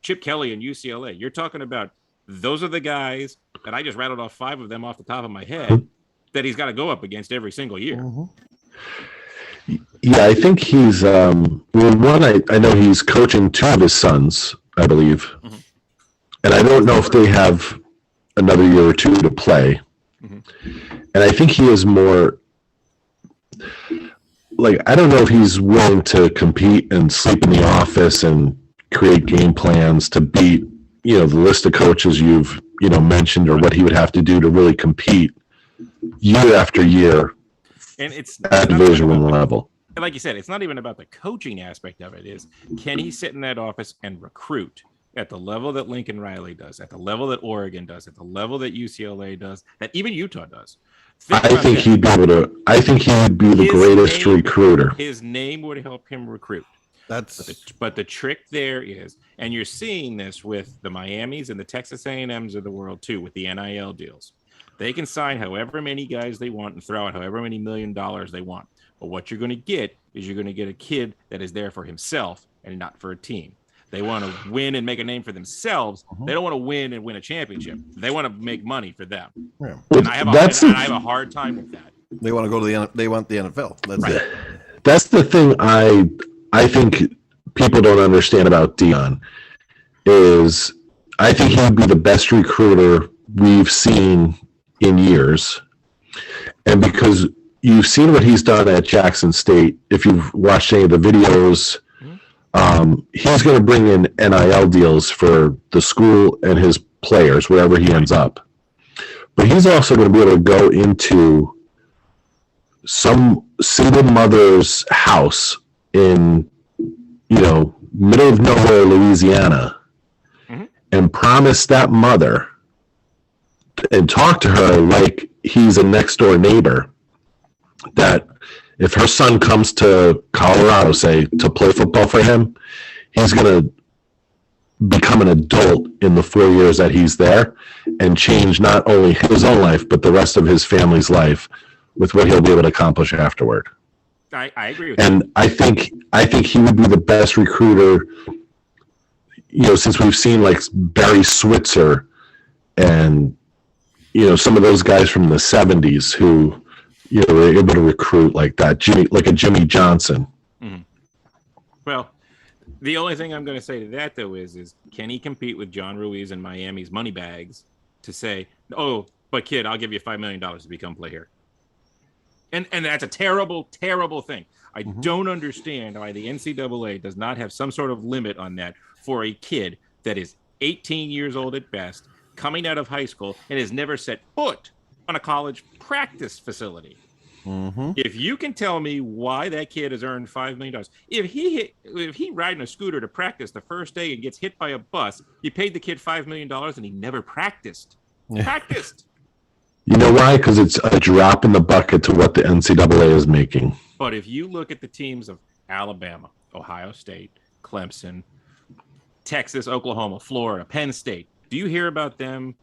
Chip Kelly in UCLA. You're talking about those are the guys that I just rattled off 5 of them off the top of my head that he's got to go up against every single year. Yeah, I think he's one. I know he's coaching 2 of his sons, I believe, and I don't know if they have another year or 2 to play. And I think he is more like, I don't know if he's willing to compete and sleep in the office and create game plans to beat, the list of coaches you've, mentioned, or what he would have to do to really compete year after year. And it's at Division I level. And like you said, it's not even about the coaching aspect of it. Is can he sit in that office and recruit at the level that Lincoln Riley does, at the level that Oregon does, at the level that UCLA does, that even Utah does? I think he'd be able to. I think he would be the greatest recruiter. His name would help him recruit. But the trick there is, and you're seeing this with the Miamis and the Texas A&Ms of the world too, with the NIL deals. They can sign however many guys they want and throw out however many $1 million they want. But what you're going to get is you're going to get a kid that is there for himself and not for a team. They want to win and make a name for themselves. They don't want to win and win a championship. They want to make money for them. Yeah. And I have a hard time with that. They want to go to they want the NFL. That's right. it. That's the thing I think people don't understand about Dion is I think he would be the best recruiter we've seen in years. And because you've seen what he's done at Jackson State, if you've watched any of the videos, he's going to bring in NIL deals for the school and his players, wherever he ends up. But he's also going to be able to go into some single mother's house in, middle of nowhere, Louisiana, and promise that mother and talk to her like he's a next door neighbor, that if her son comes to Colorado, say, to play football for him, he's going to become an adult in the 4 years that he's there and change not only his own life, but the rest of his family's life with what he'll be able to accomplish afterward. I agree with and that. I think he would be the best recruiter, since we've seen like Barry Switzer and, some of those guys from the 70s who, were able to recruit like that, like a Jimmy Johnson. Well, the only thing I'm going to say to that, though, is can he compete with John Ruiz and Miami's money bags to say, oh, but kid, I'll give you $5 million to come play here. And that's a terrible, terrible thing. I don't understand why the NCAA does not have some sort of limit on that for a kid that is 18 years old at best, coming out of high school, and has never set foot on a college practice facility. If you can tell me why that kid has earned $5 million, if he riding a scooter to practice the first day and gets hit by a bus, you paid the kid $5 million and he never practiced. You know why? Because it's a drop in the bucket to what the NCAA is making. But if you look at the teams of Alabama, Ohio State, Clemson, Texas, Oklahoma, Florida, Penn State, do you hear about them?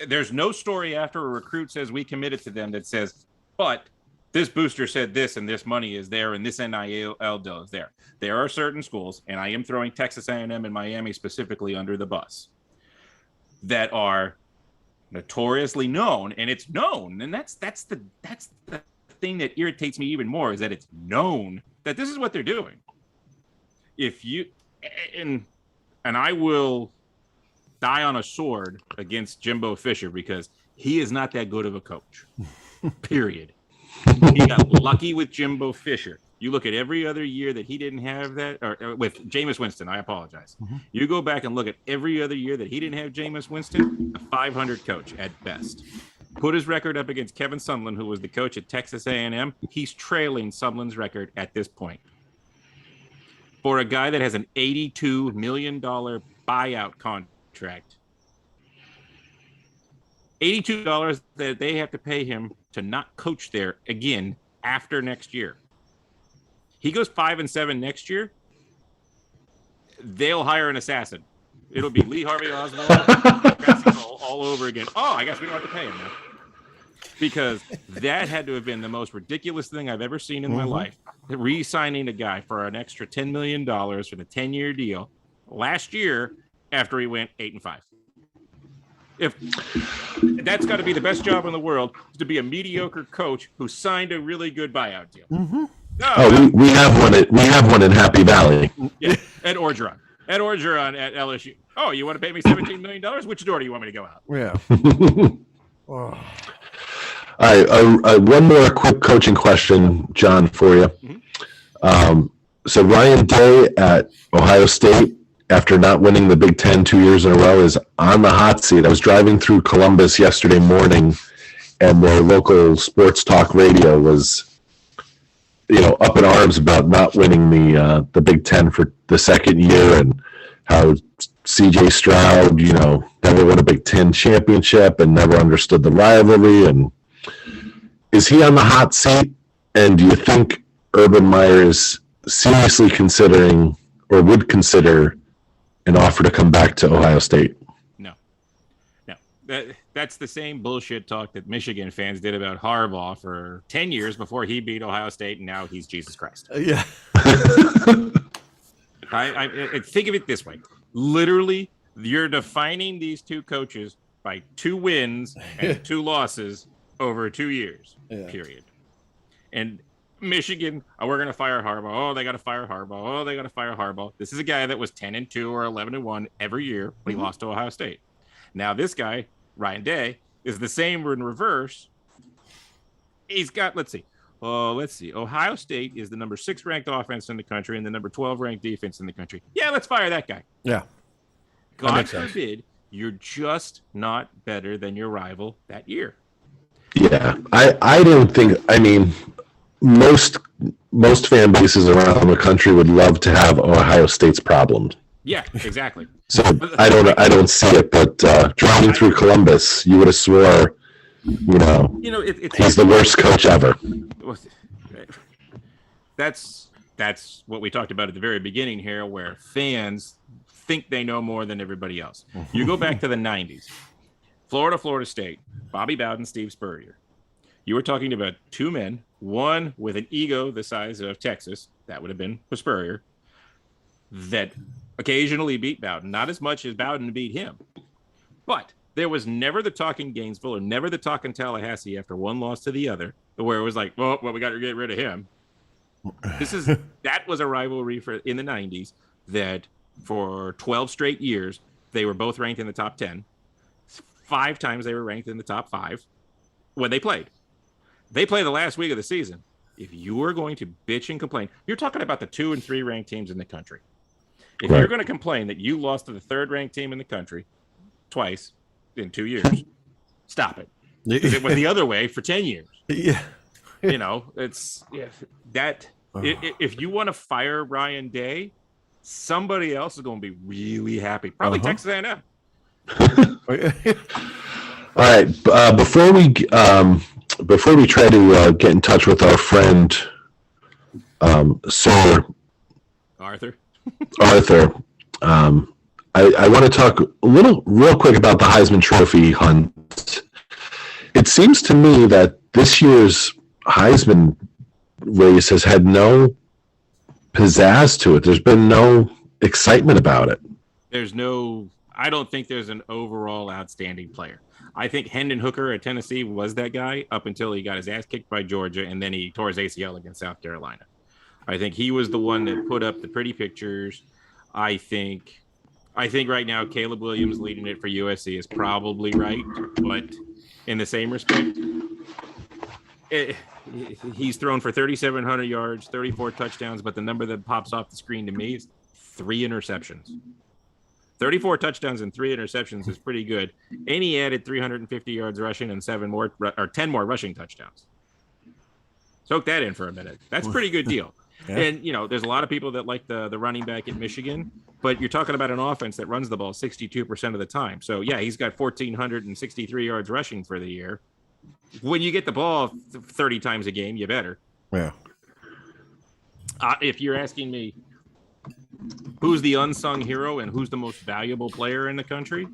There's no story after a recruit says we committed to them that says, but this booster said this and this money is there and this NIL deal is there. There are certain schools, and I am throwing Texas A&M and Miami specifically under the bus, that are notoriously known, and it's known, and that's the thing that irritates me even more, is that it's known that this is what they're doing. If you and I will die on a sword against Jimbo Fisher because he is not that good of a coach. Period. He got lucky with Jimbo Fisher. You look at every other year that he didn't have that, or with Jameis Winston, I apologize. You go back and look at every other year that he didn't have Jameis Winston, a 500 coach at best. Put his record up against Kevin Sumlin, who was the coach at Texas A&M. He's trailing Sumlin's record at this point. For a guy that has an $82 million buyout contract, $82 that they have to pay him to not coach there again after next year. He goes 5-7 next year, they'll hire an assassin. It'll be Lee Harvey Oswald all over again. Oh, I guess we don't have to pay him now. because that had to have been the most ridiculous thing I've ever seen in my life. Re-signing a guy for an extra $10 million for the 10-year deal last year after he went 8-5. If that's got to be the best job in the world, is to be a mediocre coach who signed a really good buyout deal. We have one in Happy Valley. Yeah, Ed Orgeron at LSU. Oh, you want to pay me $17 million? Which door do you want me to go out? Yeah. All right, one more quick coaching question, John, for you. So Ryan Day at Ohio State, after not winning the Big Ten 2 years in a row, is on the hot seat. I was driving through Columbus yesterday morning, and their local sports talk radio was, up in arms about not winning the Big Ten for the second year, and how C.J. Stroud, never won a Big Ten championship and never understood the rivalry. And is he on the hot seat? And do you think Urban Meyer is seriously considering or would consider an offer to come back to Ohio State? No. That's the same bullshit talk that Michigan fans did about Harbaugh for 10 years before he beat Ohio State, and now he's Jesus Christ. Yeah. I think of it this way. Literally, you're defining these two coaches by 2 wins and 2 losses over 2 years, period. And Michigan, we're going to fire Harbaugh. Oh, they got to fire Harbaugh. Oh, they got to fire Harbaugh. This is a guy that was 10-2 or 11-1 every year when he lost to Ohio State. Now this guy, Ryan Day, is the same in reverse. He's got, let's see. Ohio State is the number 6 ranked offense in the country and the number 12 ranked defense in the country. Yeah, let's fire that guy. Yeah. God forbid you're just not better than your rival that year. Yeah, I don't think. I mean, most fan bases around the country would love to have Ohio State's problems. Yeah, exactly. So I don't see it. But driving through Columbus, you would have swore, he's the worst coach ever. That's what we talked about at the very beginning here, where fans think they know more than everybody else. You go back to the 90s, Florida State, Bobby Bowden, Steve Spurrier. You were talking about 2 men, one with an ego the size of Texas, that would have been Spurrier, that occasionally beat Bowden, not as much as Bowden beat him. But there was never the talk in Gainesville or never the talk in Tallahassee after one loss to the other, where it was like, well, we got to get rid of him. That was a rivalry in the 90s that for 12 straight years, they were both ranked in the top 10. 5 times they were ranked in the top 5 when they played. They play the last week of the season. If you are going to bitch and complain, you're talking about the 2 and 3 ranked teams in the country. If you're going to complain that you lost to the 3rd ranked team in the country twice in 2 years, stop it. Because it went the other way for 10 years. Yeah. It's that. If you want to fire Ryan Day, somebody else is going to be really happy. Probably Texas A&M. All right. Before we try to get in touch with our friend, Sir Arthur, I want to talk real quick about the Heisman Trophy hunt. It seems to me that this year's Heisman race has had no pizzazz to it. There's been no excitement about it. I don't think there's an overall outstanding player. I think Hendon Hooker at Tennessee was that guy up until he got his ass kicked by Georgia, and then he tore his ACL against South Carolina. I think he was the one that put up the pretty pictures. I think right now Caleb Williams leading it for USC is probably right, but in the same respect, he's thrown for 3,700 yards, 34 touchdowns, but the number that pops off the screen to me is 3 interceptions. 34 touchdowns and 3 interceptions is pretty good. And he added 350 yards rushing and 10 more rushing touchdowns. Soak that in for a minute. That's a pretty good deal. Yeah. And, there's a lot of people that like the running back at Michigan, but you're talking about an offense that runs the ball 62% of the time. So, yeah, he's got 1,463 yards rushing for the year. When you get the ball 30 times a game, you better. Yeah. If you're asking me who's the unsung hero and who's the most valuable player in the country,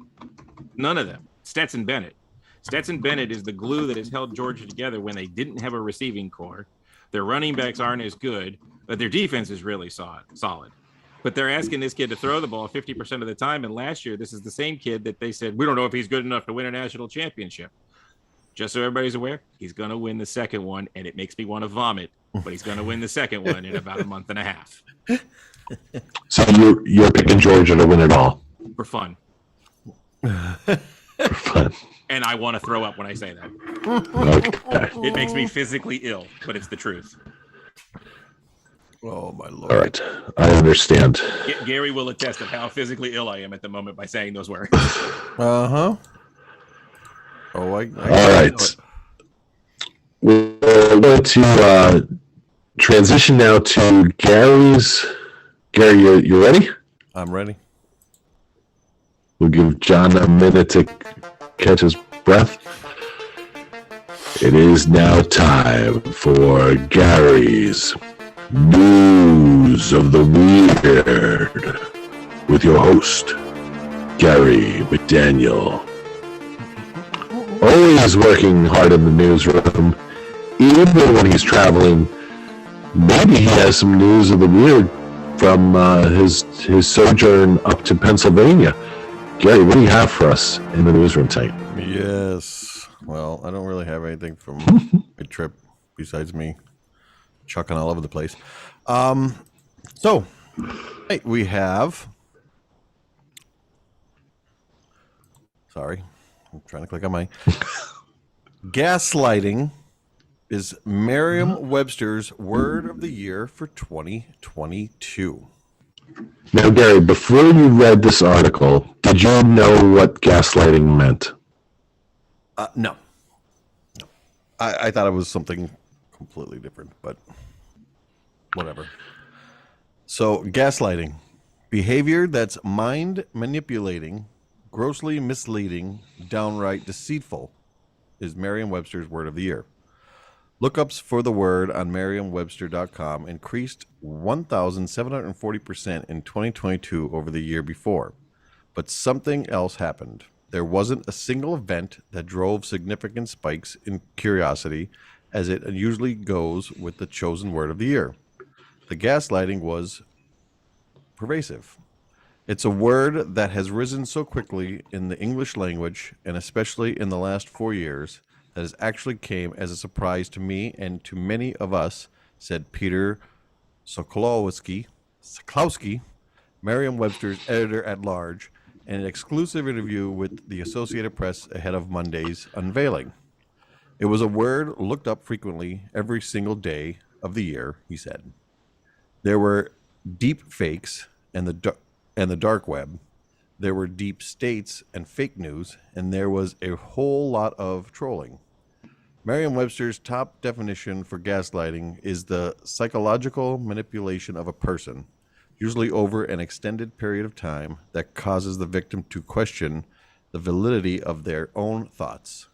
none of them. Stetson Bennett. Stetson Bennett is the glue that has held Georgia together when they didn't have a receiving core. Their running backs aren't as good, but their defense is really solid. But they're asking this kid to throw the ball 50% of the time. And last year, this is the same kid that they said, we don't know if he's good enough to win a national championship. Just so everybody's aware, he's going to win the second one. And it makes me want to vomit, but he's going to win the second one in about a month and a half. So you're picking Georgia to win it all. For fun. For fun. And I want to throw up when I say that. Okay. It makes me physically ill, but it's the truth. Oh, my Lord. All right. I understand. Gary will attest of how physically ill I am at the moment by saying those words. Uh-huh. Oh, I All right. We're going to transition now to Gary's. Gary, you ready? I'm ready. We'll give John a minute to catch his breath. It is now time for Gary's News of the Weird with your host, Gary McDaniel. Always working hard in the newsroom, even when he's traveling. Maybe he has some news of the weird from his sojourn up to Pennsylvania. Gary, what do you have for us in the newsroom tonight? Yes. Well, I don't really have anything from my trip besides me chucking all over the place. So, hey, we have... Sorry. I'm trying to click on my... Gaslighting is Merriam-Webster's word of the year for 2022. Now, Gary, before you read this article, did you know what gaslighting meant? No. I thought it was something completely different, but whatever. So, gaslighting, behavior that's mind manipulating, grossly misleading, downright deceitful, is Merriam-Webster's word of the year. Lookups for the word on Merriam-Webster.com increased 1,740% in 2022 over the year before. But something else happened. There wasn't a single event that drove significant spikes in curiosity, as it usually goes with the chosen word of the year. The gaslighting was pervasive. It's a word that has risen so quickly in the English language, and especially in the last 4 years, that has actually came as a surprise to me and to many of us, said Peter Sokolowski, Merriam-Webster's editor-at-large, in an exclusive interview with the Associated Press ahead of Monday's unveiling. It was a word looked up frequently every single day of the year, he said. There were deep fakes and the dark web. There were deep states and fake news, and there was a whole lot of trolling. Merriam-Webster's top definition for gaslighting is the psychological manipulation of a person, usually over an extended period of time, that causes the victim to question the validity of their own thoughts,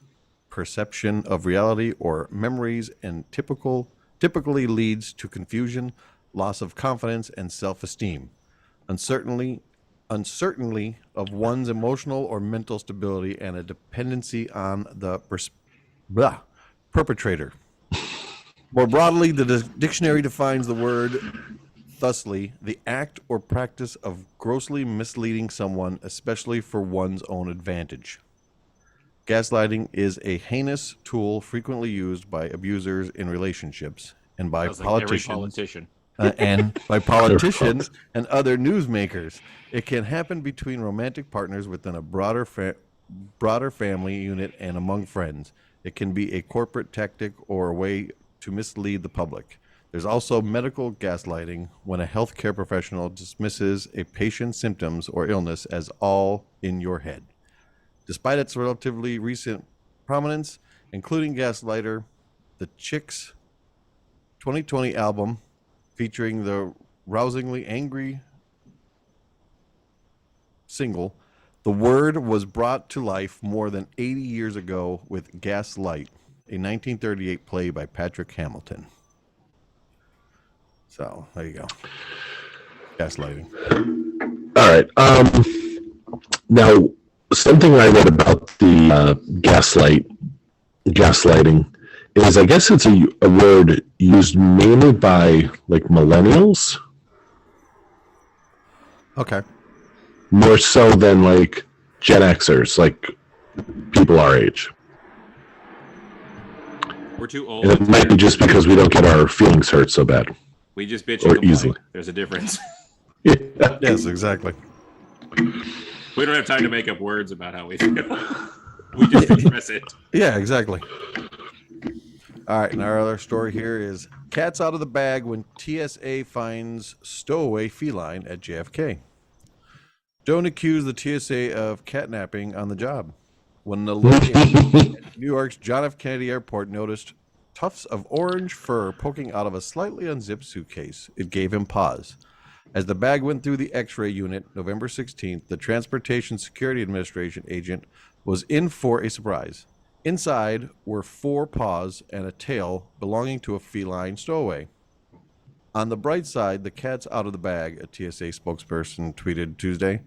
perception of reality, or memories, and typically leads to confusion, loss of confidence, and self-esteem. Uncertainty of one's emotional or mental stability, and a dependency on the perpetrator. More broadly, the dictionary defines the word thusly: the act or practice of grossly misleading someone, especially for one's own advantage. Gaslighting is a heinous tool frequently used by abusers in relationships and by politicians. And by politicians and other newsmakers. It can happen between romantic partners, within a broader family unit, and among friends. It can be a corporate tactic or a way to mislead the public. There's also medical gaslighting, when a healthcare professional dismisses a patient's symptoms or illness as all in your head. Despite its relatively recent prominence, including Gaslighter, the Chicks 2020 album, featuring the rousingly angry single, the word was brought to life more than 80 years ago with Gaslight, a 1938 play by Patrick Hamilton. So, there you go. Gaslighting. All right. Now, something I read about the gaslighting is, I guess it's a word used mainly by like millennials, Okay. more so than like Gen Xers, like people our age. We're too old. And it might be just because we don't get our feelings hurt so bad. We just bitch or and complain. easily. There's a difference. Yeah. Yes, exactly. We don't have time to make up words about how we feel. We just express it. Yeah, exactly. All right, and our other story here is cats out of the bag when TSA finds stowaway feline at JFK. Don't accuse the TSA of catnapping on the job. When the lady at New York's John F. Kennedy Airport noticed tufts of orange fur poking out of a slightly unzipped suitcase, it gave him pause. As the bag went through the X-ray unit November 16th, the Transportation Security Administration agent was in for a surprise. Inside were 4 paws and a tail belonging to a feline stowaway. On the bright side, the cat's out of the bag, a TSA spokesperson tweeted Tuesday.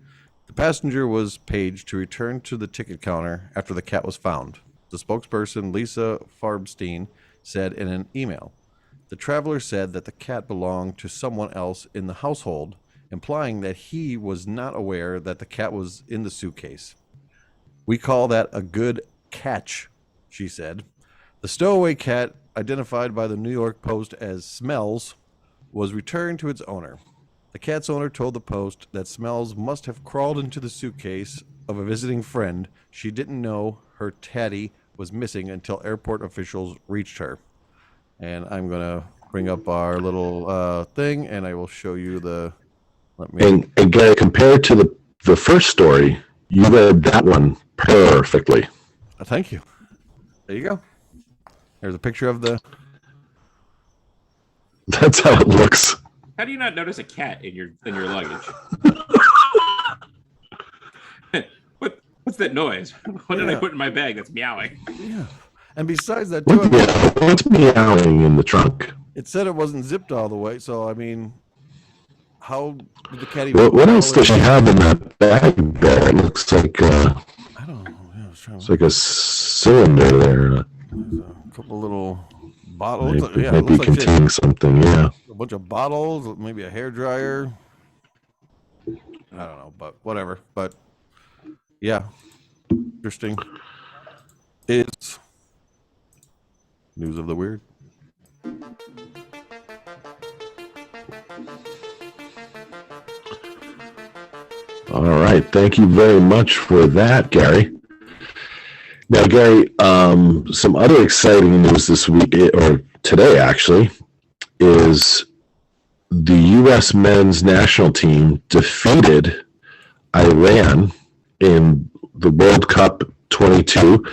The passenger was paged to return to the ticket counter after the cat was found. The spokesperson, Lisa Farbstein, said in an email. The traveler said that the cat belonged to someone else in the household, implying that he was not aware that the cat was in the suitcase. We call that a good catch, she said. The stowaway cat, identified by the New York Post as Smells, was returned to its owner. The cat's owner told the Post that Smells must have crawled into the suitcase of a visiting friend. She didn't know her tatty was missing until airport officials reached her. And I'm going to bring up our little thing, and I will show you the... And Gary, compared to the first story, you read that one perfectly. Thank you. There you go. There's a picture of the... That's how it looks. How do you not notice a cat in your luggage? What's that noise? What did I put in my bag that's meowing? Yeah. And besides that, too, What's meowing in the trunk? it said it wasn't zipped all the way, so I mean, how did the cat even... What else does she have in that bag there? It looks like I don't know. Yeah, it's like a cylinder there. There's a couple little bottles. Maybe, Looks like, it maybe looks like containing something, yeah. a bunch of bottles, maybe a hairdryer. I don't know, but whatever. But yeah, interesting. It's news of the weird. All right. Thank you very much for that, Gary. Now, Gary, some other exciting news this week, or today actually, is the U.S. men's national team defeated Iran in the World Cup 22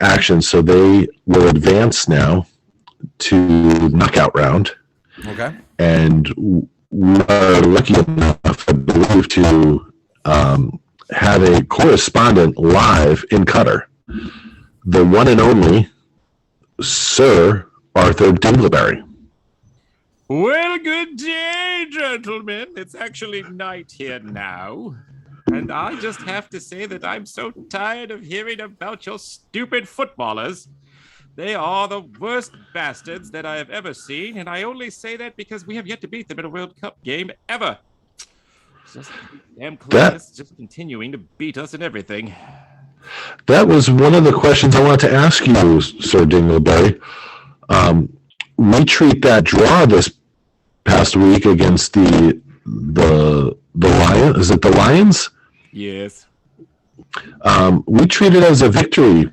action. So they will advance now to knockout round. Okay. And we are lucky enough, I believe, to have a correspondent live in Qatar, the one and only Sir Arthur Dingelberry. Well, good day, gentlemen. It's actually night here now. And I just have to say that I'm so tired of hearing about your stupid footballers. They are the worst bastards that I have ever seen, and I only say that because we have yet to beat them in a World Cup game ever. Just damn close, just continuing to beat us in everything. That was one of the questions I wanted to ask you, Sir Dingelberry. We treat that draw this past week against the Lions. Is it the Lions? Yes. We treat it as a victory.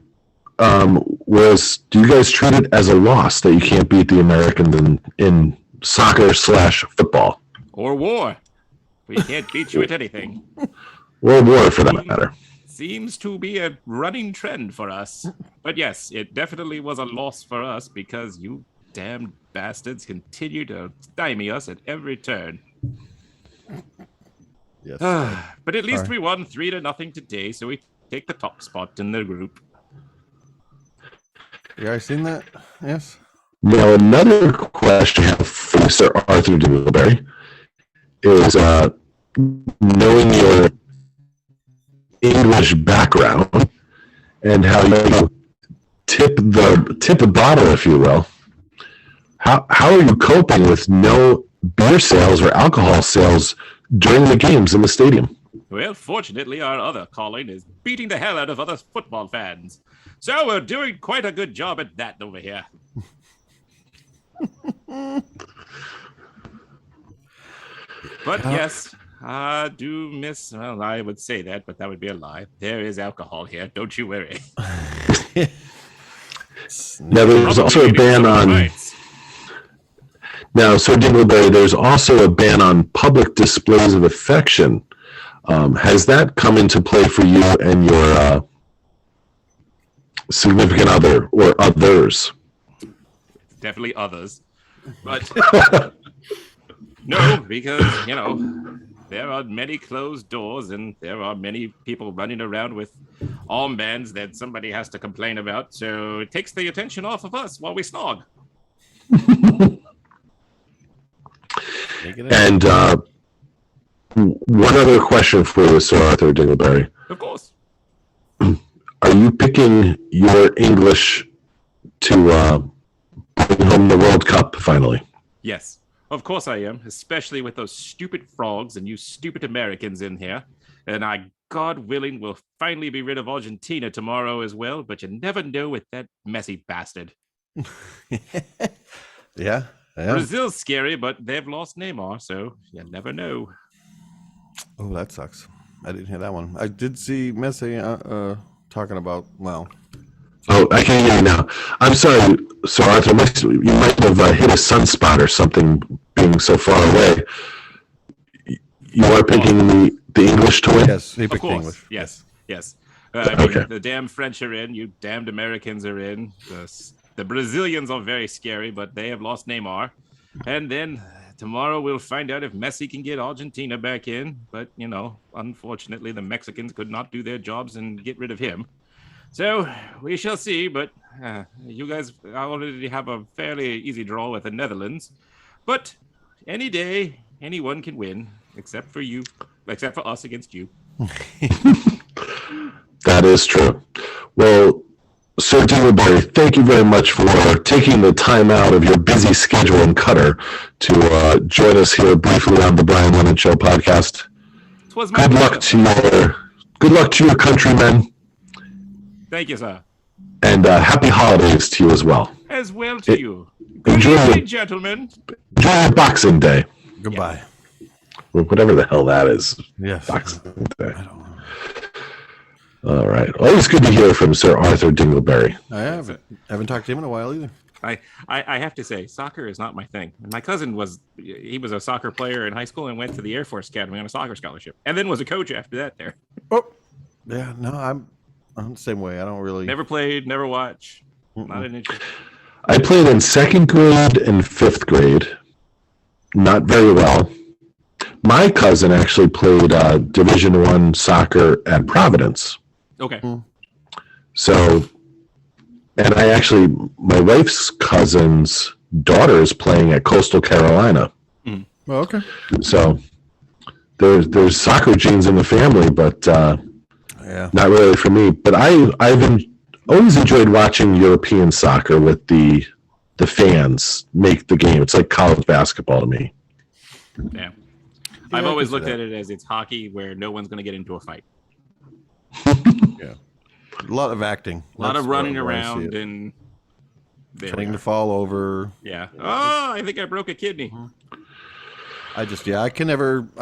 Whereas, do you guys treat it as a loss that you can't beat the Americans in soccer/football? Or war. We can't beat you at anything. Or war, for that matter. Seems to be a running trend for us. But yes, it definitely was a loss for us because you damn bastards continue to stymie us at every turn. Yes. But at least we won 3-0 today, so we take the top spot in the group. You guys seen that? Yes. Now, another question I have for Sir Arthur Dingelberry is knowing your English background and how you tip the bottle, if you will. How are you coping with no beer sales or alcohol sales during the games in the stadium? Well, fortunately, our other calling is beating the hell out of other football fans. So we're doing quite a good job at that over here. But yes, I do miss, well, I would say that, but that would be a lie. There is alcohol here. Don't you worry. Now, there's also a ban on... Now, Sir Dingelberry, there's also a ban on public displays of affection. Has that come into play for you and your significant other or others? Definitely others. But no, because, there are many closed doors and there are many people running around with armbands that somebody has to complain about. So it takes the attention off of us while we snog. And one other question for you, Sir Arthur Dingelberry. Of course. Are you picking your English to bring home the World Cup finally? Yes, of course I am, especially with those stupid frogs and you stupid Americans in here. And I, God willing, will finally be rid of Argentina tomorrow as well, but you never know with that messy bastard. Yeah. Brazil's scary, but they've lost Neymar, so you never know. Oh, that sucks. I didn't hear that one. I did see Messi talking about, well... Oh, I can hear you now. I'm sorry, Sir Arthur. You might have hit a sunspot or something being so far away. You are picking the English to win? Yes, he picked English. Yes. Okay. The damn French are in. You damned Americans are in. The Brazilians are very scary, but they have lost Neymar. And then tomorrow we'll find out if Messi can get Argentina back in. But, unfortunately, the Mexicans could not do their jobs and get rid of him. So we shall see. But you guys already have a fairly easy draw with the Netherlands. But any day, anyone can win, except for us against you. That is true. Well, Sir Dingelberry, thank you very much for taking the time out of your busy schedule in Qatar to join us here briefly on the Brian Lennon Show podcast. Good luck to your countrymen. Thank you, sir. And happy holidays to you as well. As well to you. Good evening, gentlemen. Enjoy your Boxing Day. Goodbye. Or whatever the hell that is. Yes. Boxing Day. I don't know. All right. Always good to hear from Sir Arthur Dingelberry. I haven't talked to him in a while either. I have to say, soccer is not my thing. My cousin was a soccer player in high school and went to the Air Force Academy on a soccer scholarship, and then was a coach after that there. Oh, yeah. No, I'm the same way. I don't really never played, never watched. Not an interest. I played in 2nd grade and 5th grade. Not very well. My cousin actually played Division I soccer at Providence. Okay. So, and my wife's cousin's daughter is playing at Coastal Carolina. Oh, okay. So, there's soccer genes in the family, but not really for me. But I've always enjoyed watching European soccer with the fans make the game. It's like college basketball to me. Yeah. I've always looked at it as it's hockey where no one's going to get into a fight. Yeah. A lot of acting. A lot of running around and trying to fall over. Yeah. Oh, I think I broke a kidney. I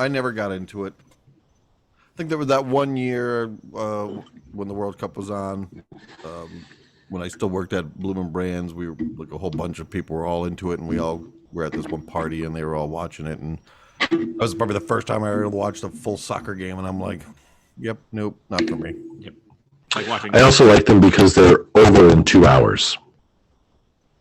never got into it. I think there was that one year when the World Cup was on, when I still worked at Bloomin' Brands, we were like a whole bunch of people were all into it, and we all were at this one party, and they were all watching it, and that was probably the first time I ever watched a full soccer game, and I'm like, yep, nope, not for me. Yep. Like watching. I also like them because they're over in 2 hours.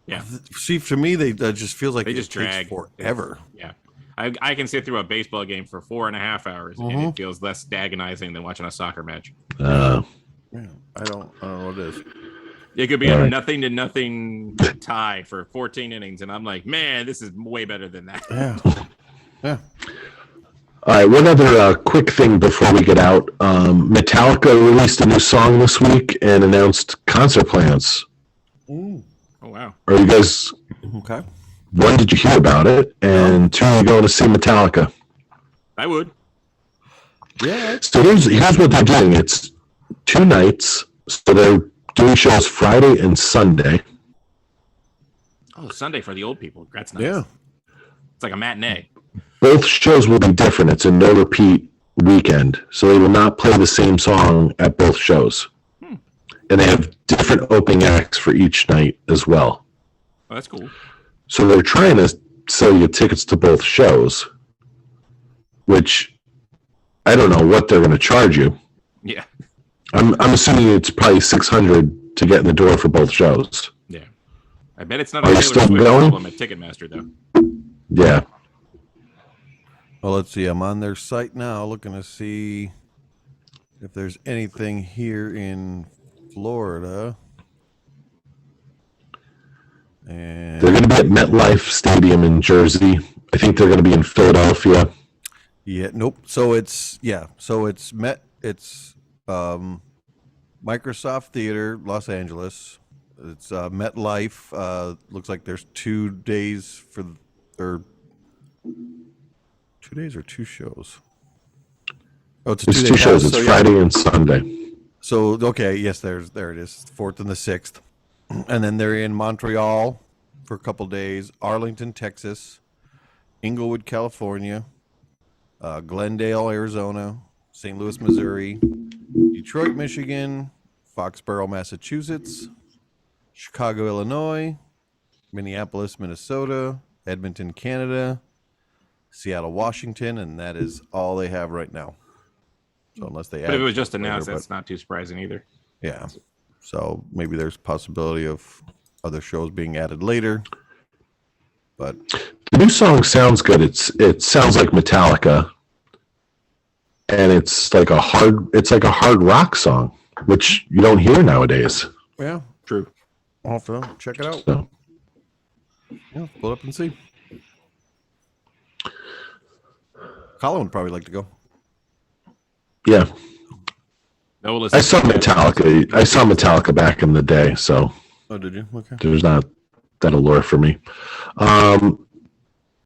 Yeah. See, for me, they just feels like they just drag forever. Yeah. I can sit through a baseball game for 4.5 hours, and it feels less agonizing than watching a soccer match. Yeah, I don't know what it is. It could be a 0-0 tie for 14 innings, and I'm like, man, this is way better than that. Yeah. All right, one other quick thing before we get out. Metallica released a new song this week and announced concert plans. Oh, wow. Are you guys, Okay. one, did you hear about it? And two, are you going to see Metallica? I would. Yeah. So here's what they're doing. It's 2 nights. So they're doing shows Friday and Sunday. Oh, Sunday for the old people. That's nice. Yeah. It's like a matinee. Both shows will be different. It's a no repeat weekend. So they will not play the same song at both shows. And they have different opening acts for each night as well. Oh, that's cool. So they're trying to sell you tickets to both shows, which I don't know what they're going to charge you. Yeah. I'm assuming it's probably $600 to get in the door for both shows. Yeah. I bet it's not Are a you Taylor still Swift going? problem at Ticketmaster, though. Yeah. Well, let's see. I'm on their site now looking to see if there's anything here in Florida. And They're going to be at MetLife Stadium in Jersey. I think they're going to be in Philadelphia. yeah, nope. So it's Microsoft Theater, Los Angeles. It's MetLife. Looks like there's 2 days or 2 days or 2 shows. Oh, it's a It's 2-day 2 shows. pass, It's so yeah. Friday and Sunday. So okay, yes, there it is, 4th and the 6th, and then they're in Montreal for a couple days, Arlington, Texas, Inglewood, California, Glendale, Arizona, St. Louis, Missouri, Detroit, Michigan, Foxborough, Massachusetts, Chicago, Illinois, Minneapolis, Minnesota, Edmonton, Canada, Seattle, Washington, and that is all they have right now. So unless they But if it was just later, announced, but- that's not too surprising either. yeah. So maybe there's possibility of other shows being added later. But The new song sounds good. It sounds like Metallica, and it's like a hard rock song, which you don't hear nowadays. yeah, True. I'll have to check it out. So, Yeah, pull it up and see. Colin would probably like to go. yeah, No, I saw Metallica. I saw Metallica back in the day, so Oh, did you? Okay. there's not that allure for me.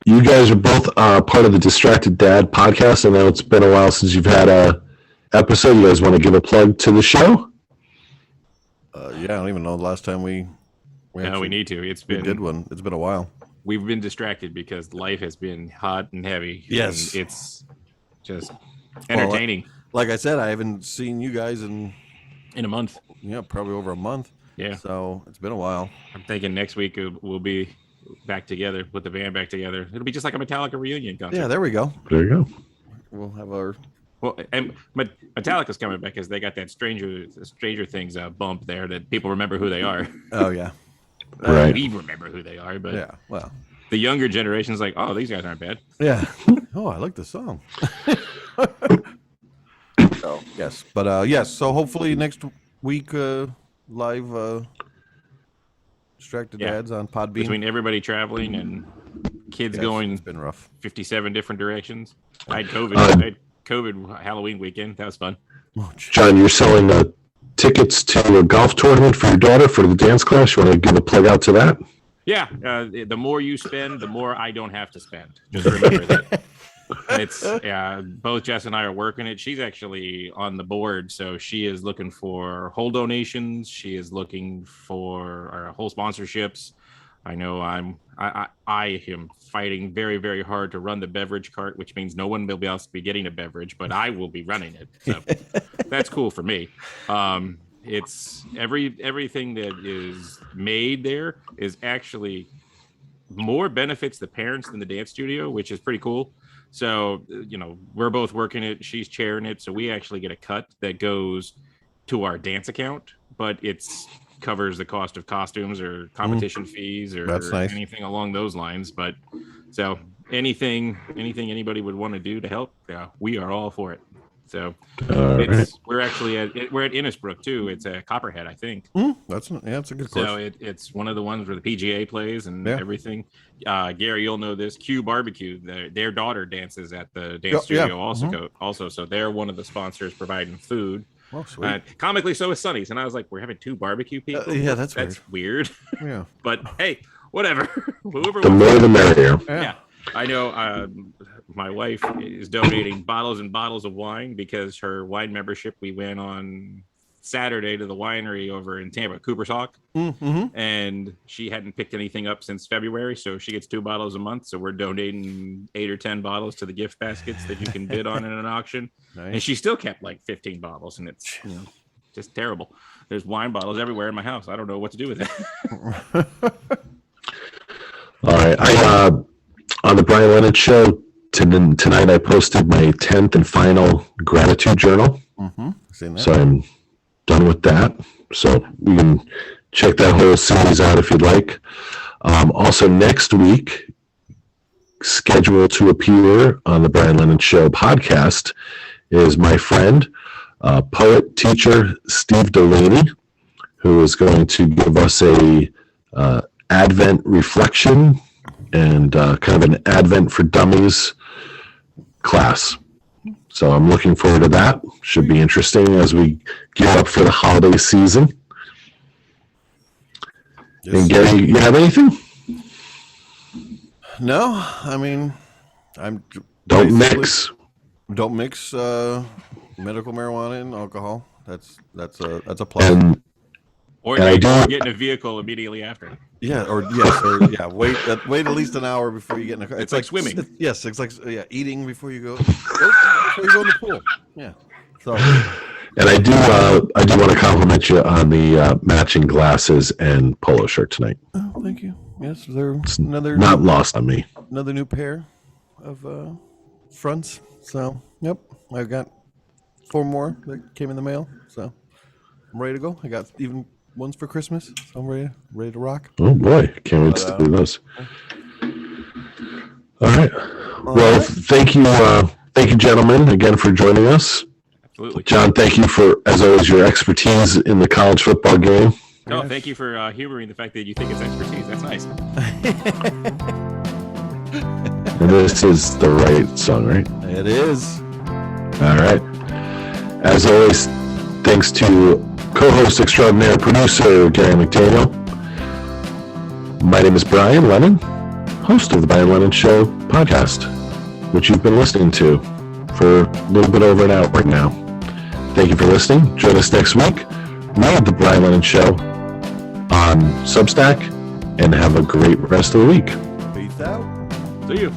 You guys are both part of the Distracted Dad podcast. I know it's been a while since you've had a episode. You guys want to give a plug to the show? Yeah, I don't even know the last time we we need to. we did one. It's been a while. We've been distracted because life has been hot and heavy. Yes. And it's just entertaining Like I said, I haven't seen you guys in in a month. probably over a month. Yeah. So it's been a while. I'm thinking next week we'll be back together, put the band back together. It'll be just like a Metallica reunion concert. Yeah, there we go. There you go. We'll have our Well, and Metallica's coming back because they got that Stranger Things bump there that people remember who they are. Oh yeah. Right. We remember who they are, but Yeah. Well. the younger generation's like, oh, these guys aren't bad. Yeah. Oh, I like the song. So yes, but yes. So hopefully next week, live Distracted Yeah. Dads on Podbean. Between everybody traveling and kids Yes, going it's been rough. 57 different directions. I had COVID. Uh, I had COVID Halloween weekend. That was fun. Oh, gee. John, you're selling tickets to a golf tournament for your daughter for the dance class. You want to give a plug out to that? Yeah, the more you spend, the more I don't have to spend. Just remember that. It's both Jess and I are working it. She's actually on the board, so she is looking for whole donations. She is looking for whole sponsorships. I know I am fighting very, very hard to run the beverage cart, which means no one will be else be getting a beverage, but I will be running it. So that's cool for me. It's everything that is made there is actually more benefits the parents than the dance studio, which is pretty cool. So, we're both working it. She's chairing it. So we actually get a cut that goes to our dance account, but it's covers the cost of costumes or competition fees or That's nice. anything along those lines. But so anything anybody would want to do to help, we are all for it. So right. we're actually at Innisbrook too. It's a Copperhead, I think. That's a good course. So it's one of the ones where the PGA plays and Yeah. everything. Gary, you'll know this. Q Barbecue, their daughter dances at the dance studio also. So they're one of the sponsors providing food. Oh, sweet. Comically, so is Sonny's. And I was like, we're having 2 barbecue people? Yeah, that's weird. Yeah. But hey, whatever. The more the merrier. Yeah. I know my wife is donating bottles and bottles of wine because her wine membership, we went on Saturday to the winery over in Tampa, Cooper's Hawk, and she hadn't picked anything up since February, so she gets 2 bottles a month. So we're donating 8 or 10 bottles to the gift baskets that you can bid on in an auction. Nice. And she still kept like 15 bottles, and it's just terrible. There's wine bottles everywhere in my house. I don't know what to do with it. All right, on the Brian Lennon Show tonight, I posted my 10th and final gratitude journal. So I'm done with that. So you can check that whole series out if you'd like. Also, next week, scheduled to appear on the Brian Lennon Show podcast is my friend, poet, teacher, Steve Delaney, who is going to give us a Advent reflection and kind of an Advent for Dummies class. So I'm looking forward to that. Should be interesting as we gear up for the holiday season. Yes. And Gary, you have anything? No, I mean, don't mix medical marijuana and alcohol. That's a plus. Or get in a vehicle immedially after. Yeah, wait at least an hour before you get in a car. It's like swimming. Yes, it's like eating before you go in the pool. Yeah. So. And I do want to compliment you on the matching glasses and polo shirt tonight. Oh, thank you. Yes, they're not lost on me. Another new pair of fronts. So, yep, I've got 4 more that came in the mail. So I'm ready to go. I got even ones for Christmas, so I'm ready to rock. Oh boy, can't wait to do those. All right. Well, thank you, gentlemen, again for joining us. Absolutely, John. Thank you for, as always, your expertise in the college football game. No, thank you for humoring the fact that you think it's expertise. That's nice. And this is the right song, right? It is. All right. As always, thanks to co-host extraordinaire producer Gary McDaniel. My name is Brian Lennon, host of the Brian Lennon Show podcast, which you've been listening to for a little bit over an hour right now. Thank you for listening. Join us next week. Read the Brian Lennon Show on Substack, and have a great rest of the week. Peace out. See you.